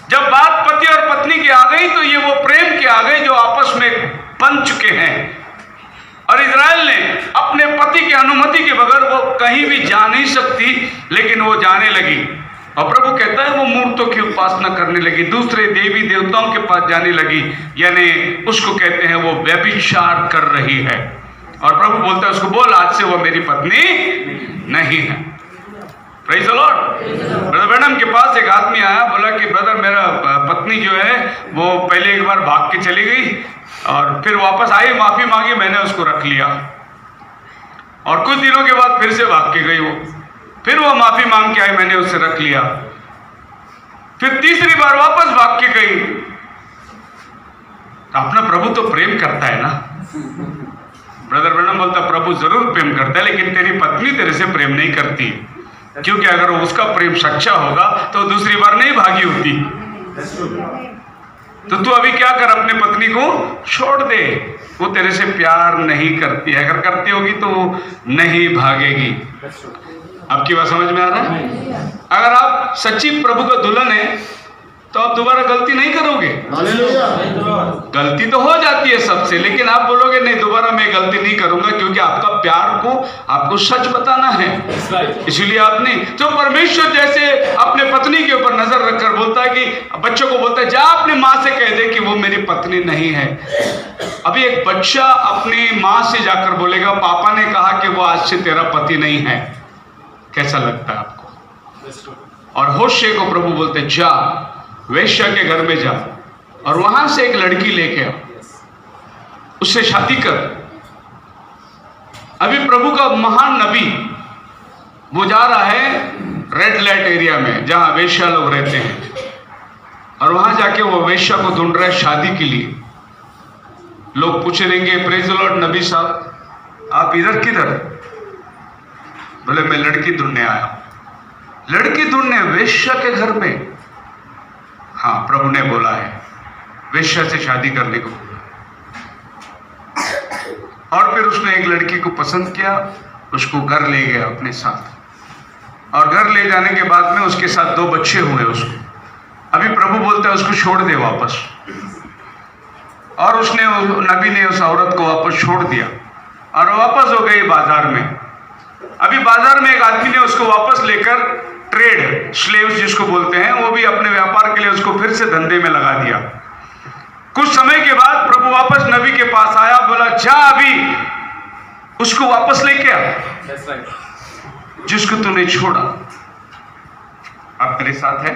जब बात पति और पत्नी की आ गई तो ये वो प्रेम के आ गए जो आपस में बन चुके हैं। और इज़राइल ने अपने पति की अनुमति के बगैर वो कहीं भी जा नहीं लेकिन वो जाने लगी और प्रभु कहता है वो मूर्तों की उपासना करने लगी, दूसरे देवी देवताओं के पास जाने लगी, यानी उसको कहते हैं वो व्यभिचार कर रही है। और प्रभु बोलता है उसको, बोल आज से वो मेरी पत्नी नहीं है। Praise the Lord. Brother Branham के पास एक आदमी आया, बोला कि ब्रदर मेरा पत्नी जो है वो पहले एक बार भाग के चली गई और फिर वापस आई, माफी मांगी, मैंने उसको रख लिया। और कुछ दिनों के बाद फिर से भाग के गई वो, फिर वो माफी मांग के आई, मैंने उससे रख लिया। फिर तीसरी बार वापस भाग के गई। तो अपना प्रभु तो प्रेम करता है ना। ब्रदर ब्रैनम बोलता प्रभु जरूर प्रेम करता है, लेकिन तेरी पत्नी तेरे से प्रेम नहीं करती, क्योंकि अगर उसका प्रेम सच्चा होगा तो दूसरी बार नहीं भागी होती। तो तू अभी क्या कर, अपने पत्नी को छोड़ दे, वो तेरे से प्यार नहीं करती है, अगर करती होगी तो वो नहीं भागेगी। आपकी बात समझ में आ रहा है? अगर आप सच्ची प्रभु का दुल्हन है तो आप दोबारा गलती नहीं करोगे। गलती तो हो जाती है सबसे, लेकिन आप बोलोगे नहीं दोबारा मैं गलती नहीं करूंगा, क्योंकि आपका प्यार को आपको सच बताना है। इसलिए आप नहीं, तो परमेश्वर जैसे अपने पत्नी के ऊपर नजर रखकर बोलता है कि बच्चों को बोलता है जा अपनी माँ से कह दे कि वो मेरी पत्नी नहीं है। अभी एक बच्चा अपनी माँ से जाकर बोलेगा पापा ने कहा कि वो आज से तेरा पति नहीं है, कैसा लगता है आपको? और होशे को प्रभु बोलते जा वेश्या के घर में जा और वहां से एक लड़की लेके आ, उससे शादी कर। अभी प्रभु का महान नबी वो जा रहा है रेड लाइट एरिया में जहां वेश्या लोग रहते हैं, और वहां जाके वो वेश्या को ढूंढ रहा है शादी के लिए। लोग पूछ लेंगे प्रेज़ द लॉर्ड नबी साहब आप इधर किधर? बोले मैं लड़की ढूंढने आया। लड़की ढूंढने वेश्या के घर में? हाँ, प्रभु ने बोला है वेश्या से शादी करने को। और फिर उसने एक लड़की को पसंद किया, उसको घर ले गया अपने साथ, और घर ले जाने के बाद में उसके साथ 2 बच्चे हुए उसको। अभी प्रभु बोलता है उसको छोड़ दे वापस, और उसने नबी ने उस औरत को वापस छोड़ दिया और वापस हो गई बाजार में। अभी बाजार में एक आदमी ने उसको वापस लेकर ट्रेड स्लेव्स जिसको बोलते हैं, वो भी अपने व्यापार के लिए उसको फिर से धंधे में लगा दिया। कुछ समय के बाद प्रभु वापस नबी के पास आया, बोला जा अभी उसको वापस लेके आ जिसको तूने छोड़ा। आप मेरे साथ है?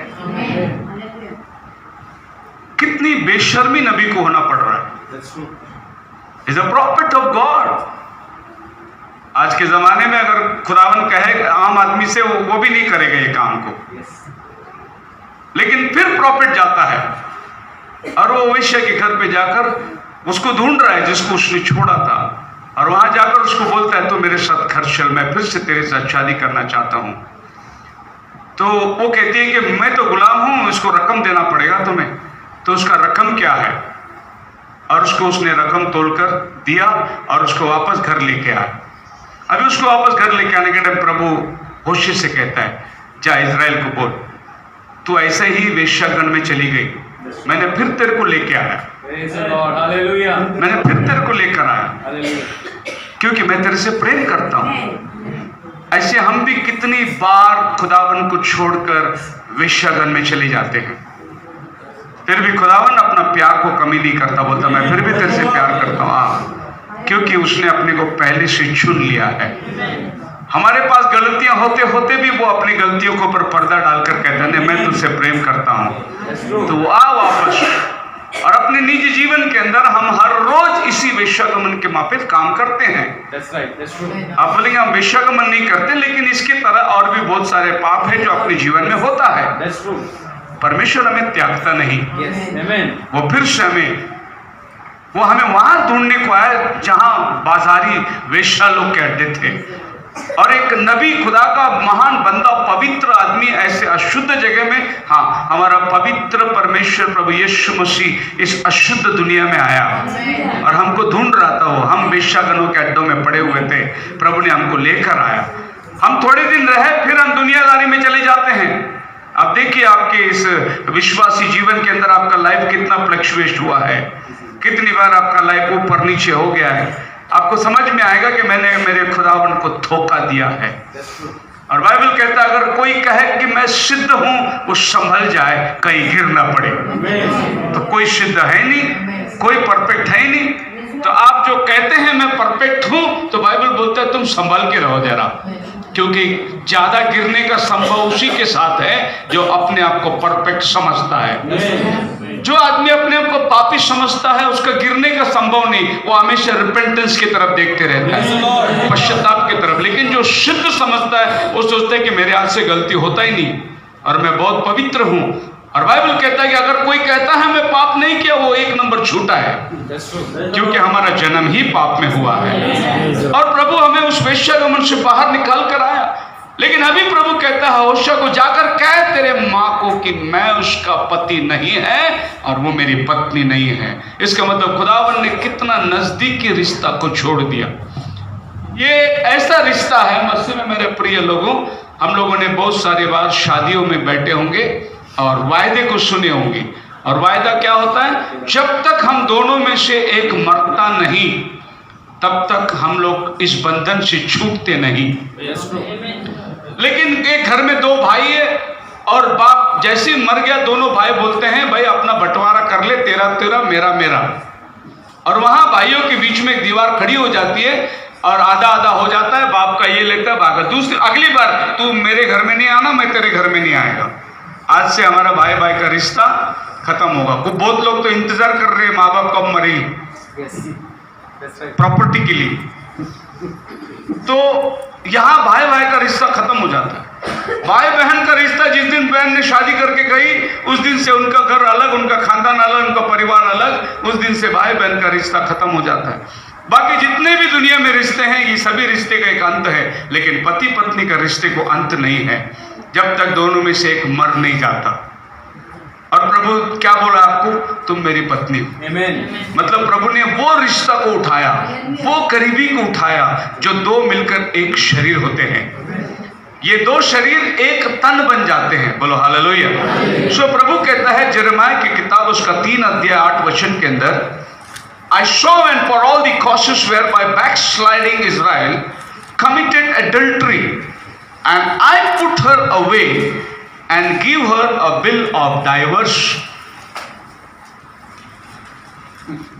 कितनी बेशर्मी नबी को होना पड़ रहा है। Is a profit of God. आज के जमाने में अगर खुदावन कहे आम आदमी से वो भी नहीं करेगा ये काम को, लेकिन फिर प्रॉफिट जाता है और वो वेश्या के घर पे जाकर उसको ढूंढ रहा है जिसको उसने छोड़ा था, और वहां जाकर उसको बोलता है तो मेरे साथ घर चल, मैं फिर से तेरे साथ शादी करना चाहता हूं। तो वो कहती है कि मैं तो गुलाम हूं, इसको रकम देना पड़ेगा तुम्हें। तो उसका रकम क्या है? और उसको उसने रकम तोलकर दिया और उसको वापस घर लेके आया। अभी उसको वापस घर लेके आने के टाइम प्रभु होशे से कहता है जा इजराइल को बोल तू ऐसे ही वेश्यागण में चली गई, मैंने फिर तेरे को लेके आया, मैंने फिर तेरे को लेकर आया क्योंकि मैं तेरे से प्रेम करता हूं। ऐसे हम भी कितनी बार खुदावन को छोड़कर वेश्यागण में चले जाते हैं, फिर भी खुदावन अपना प्यार को कमी नहीं करता, बोलता मैं फिर भी तेरे से प्यार करता हूं, क्योंकि उसने अपने को पहले से चुन लिया है। हमारे पास गलतियां होते होते भी वो अपनी गलतियों के ऊपर पर्दा डालकर कहता है मैं तुझसे प्रेम करता हूं। तो वो आ वापस, और अपने निजी जीवन के अंदर हम हर रोज इसी वेश्यागमन के माफिक काम करते हैं। आप बोलेंगे हम वेश्यागमन नहीं करते, लेकिन इसके तरह और भी बहुत सारे पाप है जो अपने जीवन में होता है। परमेश्वर हमें त्यागता नहीं, वो फिर से वो हमें वहां ढूंढने को आया जहां बाजारी वेश्या लोग के अड्डे थे, और एक नबी खुदा का महान बंदा पवित्र आदमी ऐसे अशुद्ध जगह में, हाँ हमारा पवित्र परमेश्वर प्रभु यीशु मसीह इस अशुद्ध दुनिया में आया और हमको ढूंढ रहा था। वो हम वेश्यागणों के अड्डों में पड़े हुए थे, प्रभु ने हमको लेकर आया। हम थोड़े दिन रहे, फिर हम दुनियादारी में चले जाते हैं। आप देखिए आपके इस विश्वासी जीवन के अंदर आपका लाइफ कितना फ्लक्चुएट हुआ है, कितनी बार आपका लाइफ ऊपर नीचे हो गया है। आपको समझ में आएगा कि मैंने मेरे खुदावन को धोखा दिया है। और बाइबल कहता है अगर कोई कहे कि मैं सिद्ध हूं वो संभल जाए, कहीं गिर ना पड़े। तो कोई सिद्ध है नहीं, कोई परफेक्ट है नहीं। तो आप जो कहते हैं मैं परफेक्ट हूं, तो बाइबल बोलता है तुम संभल के रहो जरा, क्योंकि ज्यादा गिरने का संभव उसी के साथ है जो अपने आप को परफेक्ट समझता है। जो आदमी अपने आप को पापी समझता है उसका गिरने का संभव नहीं, वो हमेशा रिपेंटेंस की तरफ देखते रहता है, पश्चाताप की तरफ। लेकिन जो शुद्ध समझता है वो सोचता है कि मेरे हाथ से गलती होता ही नहीं और मैं बहुत पवित्र हूं। और बाइबल कहता है कि अगर कोई कहता है मैं पाप नहीं किया, वो एक नंबर झूठा है, क्योंकि हमारा जन्म ही पाप में हुआ है। और प्रभु हमें उस वेश्यागमन से बाहर निकाल कर आया। लेकिन अभी प्रभु कहता है होशा को जाकर कह तेरे माँ को कि मैं उसका पति नहीं है और वो मेरी पत्नी नहीं है। इसका मतलब खुदावन ने कितना नजदीकी रिश्ता को छोड़ दिया। ये ऐसा रिश्ता है मसीह में मेरे प्रिय लोगों, हम लोगों ने बहुत सारी बार शादियों में बैठे होंगे और वायदे को सुने होंगे। और वायदा क्या होता है? जब तक हम दोनों में से एक मरता नहीं तब तक हम लोग इस बंधन से छूटते नहीं। लेकिन एक घर में दो भाई है और बाप जैसे ही मर गया दोनों भाई बोलते हैं भाई अपना बंटवारा कर ले, तेरा तेरा मेरा मेरा। और वहां भाइयों के बीच में एक दीवार खड़ी हो जाती है और आधा आधा हो जाता है, बाप का ये लेता है भागा, दूसरी अगली बार तू मेरे घर में नहीं आना, मैं तेरे घर में नहीं आएगा। आज से हमारा भाई भाई का रिश्ता खत्म होगा। बहुत लोग तो इंतजार कर रहे हैं माँ बाप कब मरेगी प्रॉपर्टी के लिए। तो यहाँ भाई भाई का रिश्ता खत्म हो जाता है। भाई बहन का रिश्ता जिस दिन बहन ने शादी करके गई उस दिन से उनका घर अलग, उनका खानदान अलग, उनका परिवार अलग, उस दिन से भाई बहन का रिश्ता खत्म हो जाता है। बाकी जितने भी दुनिया में रिश्ते हैं ये सभी रिश्ते का एक अंत है, लेकिन पति पत्नी का रिश्ते को अंत नहीं है जब तक दोनों में से एक मर नहीं जाता। और प्रभु क्या बोला आपको? तुम मेरी पत्नी हो। मतलब प्रभु ने वो रिश्ता को उठाया, वो करीबी को उठाया जो दो मिलकर एक शरीर होते हैं। ये दो शरीर एक तन बन जाते हैं। बोलो हालेलुया। सो प्रभु कहता है यिर्मयाह की किताब उसका 3 अध्याय 8 वचन के अंदर, I saw and for all the causes whereby backsliding Israel committed adultery, and I put her away and give her a bill of divorce.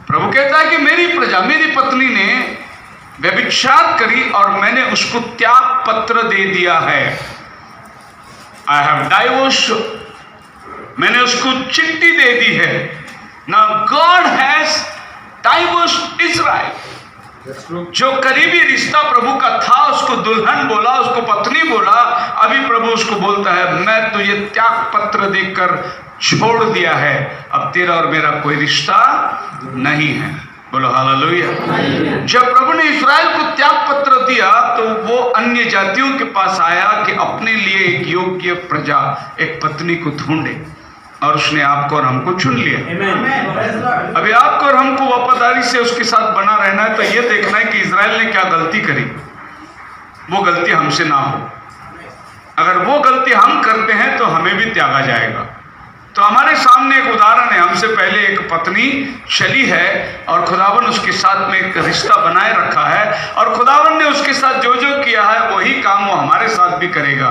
प्रभु कहता है कि मेरी प्रजा, मेरी पत्नी ने व्यभिचार करी और मैंने उसको त्याग पत्र दे दिया है। I have divorced, मैंने उसको चिट्ठी दे दी है। Now God has divorced Israel. जो करीबी रिश्ता प्रभु का था उसको दुल्हन बोला, उसको पत्नी बोला। अभी प्रभु उसको बोलता है मैं तुझे त्याग पत्र देकर छोड़ दिया है, अब तेरा और मेरा कोई रिश्ता नहीं है। बोलो हालेलुया। जब प्रभु ने इस्राएल को त्याग पत्र दिया तो वो अन्य जातियों के पास आया कि अपने लिए एक योग्य प्रजा, एक पत्नी को ढूंढे, और उसने आपको और हमको चुन लिया। अभी आपको और हमको वफादारी से उसके साथ बना रहना है। तो ये देखना है कि इजराइल ने क्या गलती करी, वो गलती हमसे ना हो। अगर वो गलती हम करते हैं तो हमें भी त्यागा जाएगा। तो हमारे सामने एक उदाहरण है, हमसे पहले एक पत्नी चली है और खुदावन उसके साथ में एक रिश्ता बनाए रखा है, और खुदावन ने उसके साथ जो जो किया है वही काम वो हमारे साथ भी करेगा।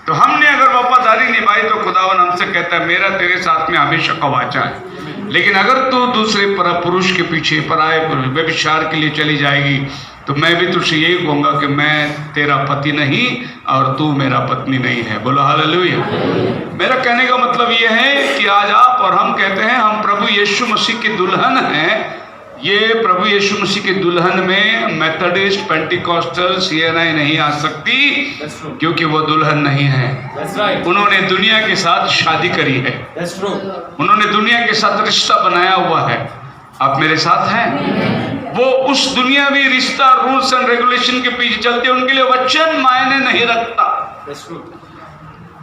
तो हमने अगर वफादारी निभाई तो खुदावन हमसे कहता है मेरा तेरे साथ में हमेशा का वाचा है। लेकिन अगर तू दूसरे पुरुष के पीछे पराए व्यभिचार के लिए चली जाएगी तो मैं भी तुझसे यही कहूँगा कि मैं तेरा पति नहीं और तू मेरा पत्नी नहीं है। बोलो हालेलुया। मेरा कहने का मतलब ये है कि आज आप और हम कहते हैं हम प्रभु यीशु मसीह की दुल्हन हैं। ये प्रभु यीशु मसीह के दुल्हन में मेथोडिस्ट, पेंटिकॉस्टल, CNI नहीं आ सकती, क्योंकि वो दुल्हन नहीं है। उन्होंने दुनिया के साथ शादी करी है, उन्होंने दुनिया के साथ रिश्ता बनाया हुआ है। आप मेरे साथ हैं? वो उस दुनियावी रिश्ता, रूल्स एंड रेगुलेशन के पीछे चलते, उनके लिए वचन मायने नहीं रखता।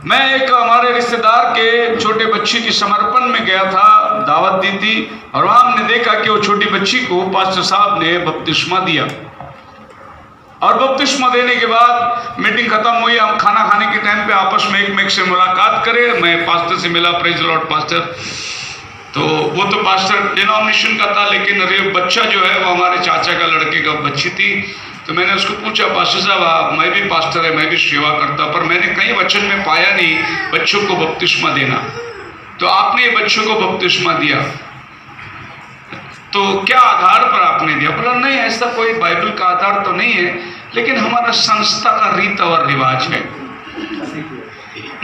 मैं एक हमारे रिश्तेदार के छोटे बच्ची की समर्पण में गया था, दावत दी थी, और वहां हमने देखा कि वो छोटी बच्ची को पास्टर साहब ने बपतिस्मा दिया। और बपतिस्मा देने के बाद मीटिंग खत्म हुई, हम खाना खाने के टाइम पे आपस में एक से मुलाकात करें। मैं पास्टर से मिला, प्रेज द लॉर्ड पास्टर। तो वो तो पास्टर डिनोमिनेशन का था, लेकिन अरे बच्चा जो है वो हमारे चाचा का लड़के का बच्ची थी। तो मैंने उसको पूछा, पास्टर साहब मैं भी पास्टर है, मैं भी सेवा करता, पर मैंने कहीं वचन में पाया नहीं बच्चों को बपतिस्मा देना, तो आपने बच्चों को बपतिस्मा दिया, तो क्या आधार पर आपने दिया? बोला नहीं, ऐसा कोई बाइबल का आधार तो नहीं है, लेकिन हमारा संस्था का रीत और रिवाज है।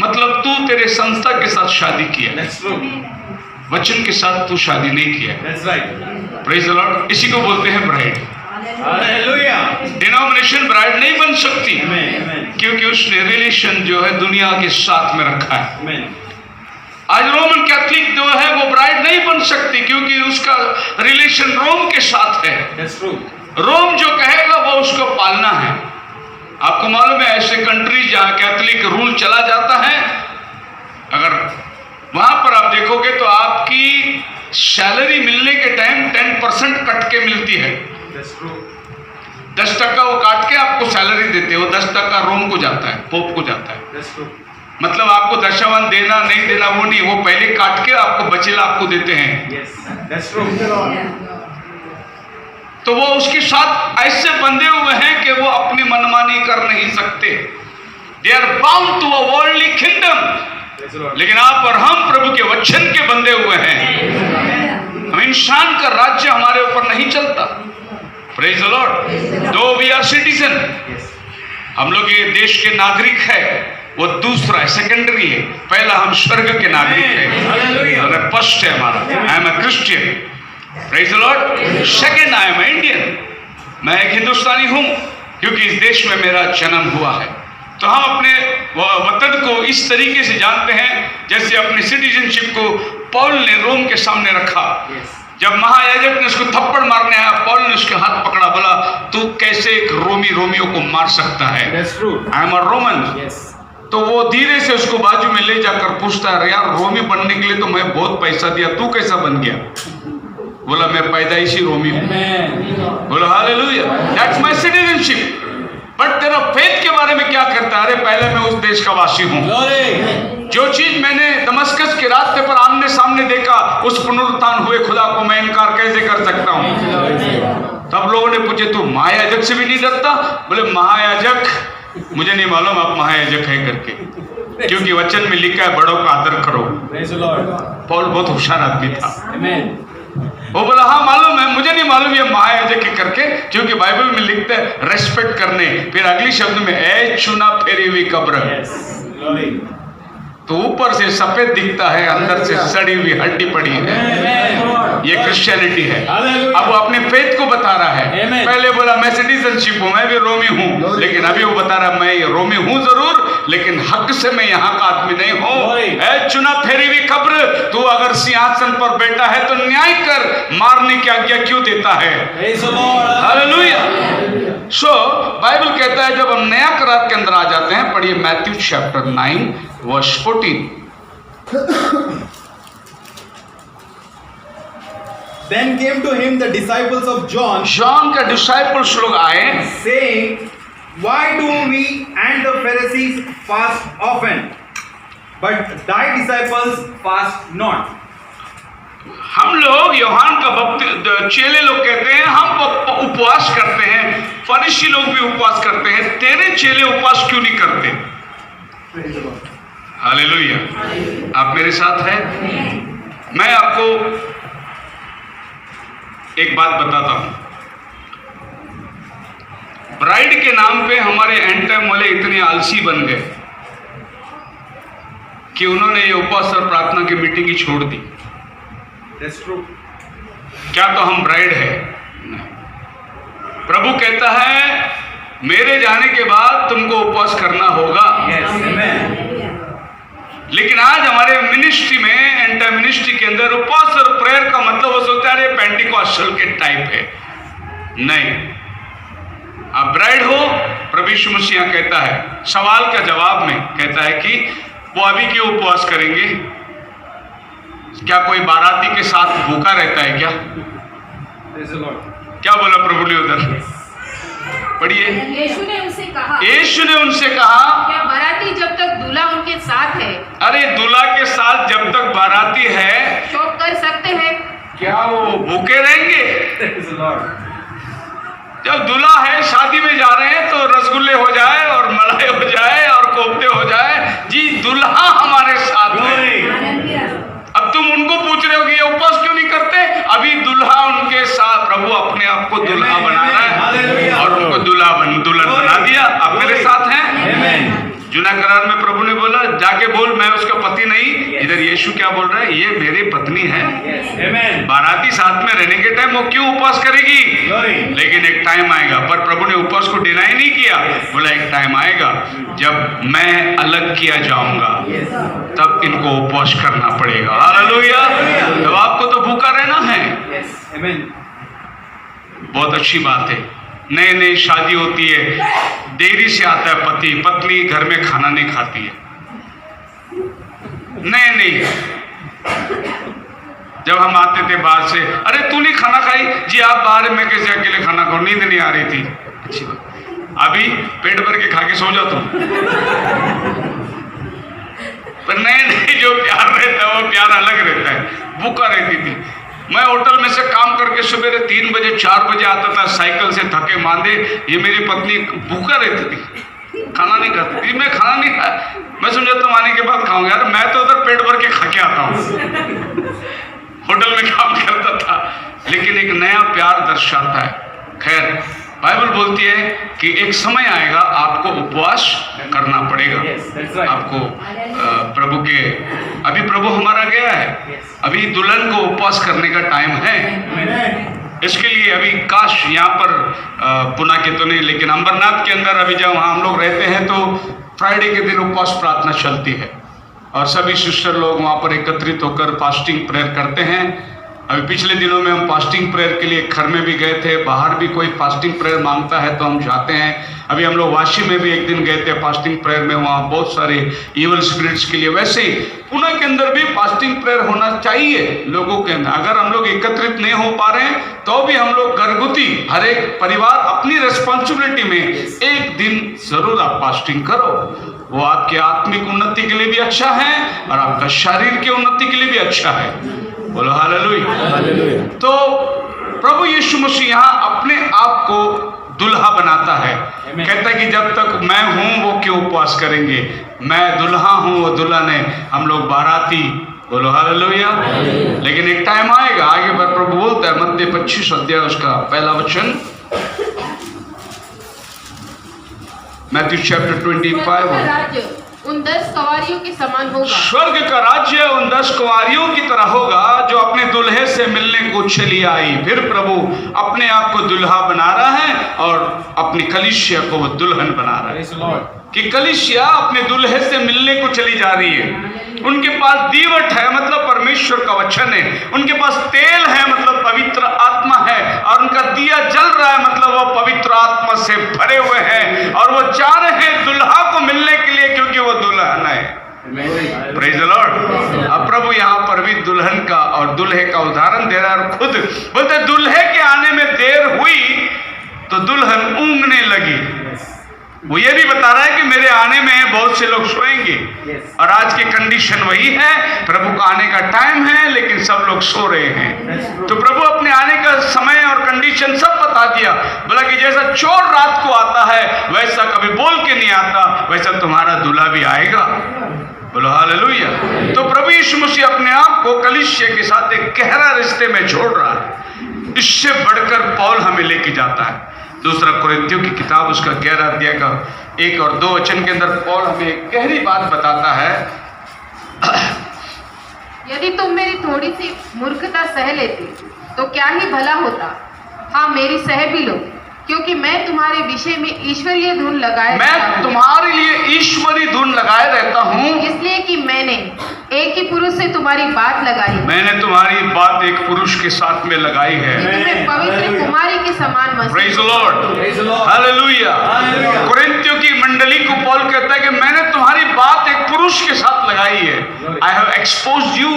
मतलब तू तेरे संस्था के साथ शादी किया, That's true. वचन के साथ तू शादी नहीं किया। That's right. Praise the Lord. इसी को बोलते हैं ब्राइड। Hallelujah. डिनोमिनेशन ब्राइड नहीं बन सकती, Amen. Amen. क्योंकि उसने रिलेशन जो है दुनिया के साथ में रखा है। Amen. आज रोमन कैथलिक जो है वो ब्राइड नहीं बन सकती, क्योंकि उसका रिलेशन रोम के साथ है। That's true. रोम जो कहेगा वो उसको पालना है। आपको मालूम है ऐसे कंट्रीज जहां कैथलिक रूल चला जाता है, अगर वहां पर आप देखोगे तो आपकी सैलरी मिलने के टाइम 10% कट के मिलती है। That's true. 10% वो काट के आपको सैलरी देते हैं, वो 10% रोम को जाता है, पोप को जाता है। That's true. मतलब आपको दशावन देना नहीं देना वो नहीं, वो पहले काट के आपको बचेला आपको देते हैं। Yes. That's true. तो वो उसके साथ ऐसे बंधे हुए हैं कि वो अपनी मनमानी कर नहीं सकते। They are bound to a worldly kingdom. Praise the Lord. लेकिन आप और हम प्रभु के वचन के बंधे हुए हैं। हम इंसान का राज्य हमारे ऊपर नहीं चलता। Praise the Lord. दो वी आर सिटीजन, Yes. हम लोग ये देश के नागरिक है, वो दूसरा है, सेकेंडरी है। पहला हम स्वर्ग के नागरिक Hallelujah. है, फर्स्ट है हमारा। I am a Christian. Praise the Lord. Second I am Indian, मैं एक हिंदुस्तानी हूँ, क्योंकि इस देश में मेरा जन्म हुआ है। तो हम अपने वतन को इस तरीके से जानते हैं जैसे अपनी सिटीजनशिप को पौल ने रोम के सामने रखा। Yes. जब महायाजक ने उसको थप्पड़ मारने आया, पौल ने उसके हाथ पकड़ा, बोला तू कैसे एक रोमियों को मार सकता है? That's true. I am a Roman. Yes. तो वो धीरे से उसको बाजू में ले जाकर पूछता है, यार रोमी बनने के लिए तो मैं बहुत पैसा दिया, तू कैसा बन गया? बोला मैं पैदाइशी रोमी हूँ। बोला hallelujah, that's my citizenship. But तेरा फेथ के बारे में क्या करता है? अरे पहले मैं उस देश का वासी हूँ। जो चीज मैंने दमस्कस के रास्ते पर आमने सामने देखा, उस पुनरुत्थान हुए खुदा को मैं इनकार कैसे कर सकता हूँ? तब लोगों ने पूछे तू महायाजक से भी नहीं डरता? बोले महायाजक, मुझे नहीं मालूम आप महायाजक है करके, क्योंकि वचन में लिखा है बड़ों का आदर करो। Praise the Lord. पौल बहुत होशियार आदमी था। Amen. वो बोला हाँ मालूम है, मुझे नहीं मालूम ये महायाजक है करके, क्योंकि बाइबल में लिखते हैं रेस्पेक्ट करने। फिर अगली शब्द में ए चुना फेरी हुई कब्र। Yes. Glory. तो ऊपर से सफेद दिखता है, अंदर से सड़ी हुई हड्डी पड़ी है। Amen. ये क्रिश्चियनिटी है। Hallelujah. अब वो अपने फेथ को बता रहा है। Amen. पहले बोला मैं सिटीजनशिप हूँ, मैं भी रोमी हूँ, लेकिन अभी वो बता रहा मैं रोमी हूँ जरूर, लेकिन हक से मैं यहाँ का आदमी नहीं हूँ। ए चुना फेरी हुई कब्र, तू अगर सिंहासन पर बैठा है तो न्याय कर, मारने की आज्ञा क्यों देता है? Praise the Lord. Hallelujah. So Bible कहता है जब हम नया करार के अंदर आ जाते हैं, पढ़िए Matthew chapter 9 verse 14। Then came to him the disciples of John, John के डिसाइपल्स लोग आए, saying, Why do we and the Pharisees fast often, but thy disciples fast not? हम लोग यूहन्ना का चेले लोग कहते हैं हम उपवास करते हैं, फरीसी लोग भी उपवास करते हैं, तेरे चेले उपवास क्यों नहीं करते? Praise the Lord. हालेलुया। आप मेरे साथ हैं? मैं आपको एक बात बताता हूं। ब्राइड के नाम पे हमारे एंड टाइम वाले इतने आलसी बन गए कि उन्होंने ये उपवास और प्रार्थना की मीटिंग ही छोड़ दी। That's true. क्या तो हम ब्राइड है? प्रभु कहता है मेरे जाने के बाद तुमको उपवास करना होगा। Yes. Amen. लेकिन आज हमारे मिनिस्ट्री में, एंटर मिनिस्ट्री के अंदर उपवास और प्रेयर का मतलब वो सोचता है पेंटिकॉस्टल के टाइप है। नहीं, आप ब्राइड हो। प्रभु यीशु मसीह कहता है सवाल का जवाब में कहता है कि वो अभी क्यों उपवास करेंगे? क्या कोई बाराती के साथ भूखा रहता है क्या? Praise the Lord. क्या बोला प्रभु ने उधर? पढ़िए। यीशु ने उनसे कहा, यीशु ने उनसे कहा क्या बाराती जब तक दूल्हा उनके साथ है अरे दूल्हा के साथ जब तक बाराती है शोक कर सकते हैं? क्या वो भूखे रहेंगे? Praise the Lord. जब दूल्हा है, शादी में जा रहे हैं तो रसगुल्ले हो जाए और मलाई हो जाए और कोफ्ते हो जाए, जी दूल्हा हमारे साथ है। अब तुम उनको पूछ रहे हो कि ये उपवास क्यों नहीं करते? अभी दूल्हा उनके साथ, प्रभु अपने आप को दूल्हा बना रहा है और उनको दुल्हन बना दिया। अब मेरे साथ हैं। जुना करार में प्रभु ने बोला जाके बोल मैं उसका पति नहीं। इधर यीशु क्या बोल रहा है? ये मेरी पत्नी है। बाराती साथ में रहने के टाइम वो क्यों उपवास करेगी? लेकिन एक टाइम आएगा, पर प्रभु ने उपवास को डिनाई नहीं किया। बोला एक टाइम आएगा जब मैं अलग किया जाऊंगा, तब इनको उपवास करना पड़ेगा। हालेलुया। तब आपको तो भूखा रहना है। बहुत अच्छी बात है। नई नई शादी होती है, देरी से आता है पति, पत्नी घर में खाना नहीं खाती है। नहीं, जब हम आते थे बाहर से, अरे तू नहीं खाना खाई? जी आप बाहर, मैं कैसे अकेले खाना खाऊं, नींद नहीं आ रही थी। अच्छी बात, अभी पेट भर के खा के सो जाता हूं। पर नहीं, जो प्यार रहता है वो प्यार अलग रहता है। भूखा रहती थी। मैं होटल में से काम करके सवेरे 3 बजे 4 बजे आता था, साइकिल से थके मांदे। ये मेरी पत्नी भूखा रहती थी, खाना नहीं खाती थी। मैं खाना नहीं खाया, मैं समझा तुम आने के बाद खाऊंगा। यार मैं तो उधर पेट भर के खा के आता हूँ। होटल में काम करता था, लेकिन एक नया प्यार दर्शाता है। खैर, बाइबल बोलती है कि एक समय आएगा आपको उपवास करना पड़ेगा। आपको प्रभु के, अभी प्रभु हमारा गया है, अभी दुल्हन को उपवास करने का टाइम है। इसके लिए अभी काश यहाँ पर पुणे के तो नहीं, लेकिन अंबरनाथ के अंदर अभी जब वहाँ हम लोग रहते हैं तो फ्राइडे के दिन उपवास प्रार्थना चलती है और सभी सिस्टर लोग वहाँ पर एकत्रित होकर फास्टिंग प्रेयर करते हैं। अभी पिछले दिनों में हम फास्टिंग प्रेयर के लिए घर में भी गए थे। बाहर भी कोई फास्टिंग प्रेयर मांगता है तो हम जाते हैं। अभी हम लोग वाशी में भी एक दिन गए थे फास्टिंग प्रेयर में, वहाँ बहुत सारे इवल स्पिरिट्स के लिए। वैसे ही पुणे के अंदर भी फास्टिंग प्रेयर होना चाहिए लोगों के अंदर। अगर हम लोग एकत्रित नहीं हो पा रहे हैं तो भी हम लोग घरगुती, हर एक परिवार अपनी रिस्पॉन्सिबिलिटी में एक दिन जरूर आप फास्टिंग करो। वो आपके आत्मिक उन्नति के लिए भी अच्छा है और आपका शरीर की उन्नति के लिए भी अच्छा है। बोलो हालेलुया। तो प्रभु यीशु मसीह यहाँ अपने आप को दुल्हा बनाता है। कहता है कि जब तक मैं हूं वो क्यों उपवास करेंगे? मैं दुल्हा हूं, वो दुल्हन है, हम लोग बाराती। बोलो हालेलुया। लेकिन एक टाइम आएगा, आगे पर प्रभु बोलता है, मत्ती 25 अध्याय उसका पहला वचन, मैथ्यू चैप्टर 25। उन 10 कुंवारियों के समान होगा। स्वर्ग का राज्य उन 10 कुंवारियों की तरह होगा जो अपने दुल्हे से मिलने को चली आई। फिर प्रभु अपने आप को दुल्हा बना रहा है और अपनी कलीसिया को वो दुल्हन बना रहा है। कि कलीसिया अपने दुल्हे से मिलने को चली जा रही है। उनके पास दीवट है, मतलब परमेश्वर का वचन है। उनके पास तेल है, मतलब पवित्र आत्मा है। और उनका दिया जल रहा है, मतलब वो पवित्र आत्मा से भरे हुए हैं और वो जा रहे हैं दुल्हा को मिलने के लिए, क्योंकि वो दुल्हन है। Praise the Lord. अब प्रभु यहाँ पर भी दुल्हन का और दुल्हे का उदाहरण दे रहा है और खुद बोलते दुल्हे के आने में देर हुई तो दुल्हन ऊँघने लगी। वो ये भी बता रहा है कि मेरे आने में बहुत से लोग सोएंगे। और आज की कंडीशन वही है, प्रभु का आने का टाइम है लेकिन सब लोग सो रहे हैं। तो प्रभु अपने आने का समय और कंडीशन सब बता दिया। बोला कि जैसा चोर रात को आता है वैसा कभी बोल के नहीं आता, वैसा तुम्हारा दूल्हा भी आएगा। बोलो हालेलुया। तो प्रभु यीशु मसीह अपने आप को कलीसिया के साथ एक गहरा रिश्ते में जोड़ रहा है। इससे बढ़कर पौल हमें लेके जाता है। दूसरा कुरिन्थियों की किताब उसका 11 अध्याय का 1 और 2 वचन के अंदर पौल हमें एक गहरी बात बताता है। यदि तुम मेरी थोड़ी सी मूर्खता सह लेते तो क्या ही भला होता। हाँ, मेरी सह भी लो, क्योंकि मैं तुम्हारे विषय में ईश्वरीय धुन लगाए रहता हूँ, इसलिए कि मैंने एक ही पुरुष से तुम्हारी बात लगाई। मैंने तुम्हारी बात एक पुरुष के साथ में लगाई है। तुम्हें पवित्र कुमारी के समान मसीह। Praise the Lord. हालेलुया। कुरिन्थियों की मंडली को पौल कहता है कि मैंने तुम्हारी बात एक पुरुष के साथ लगाई है। I have exposed you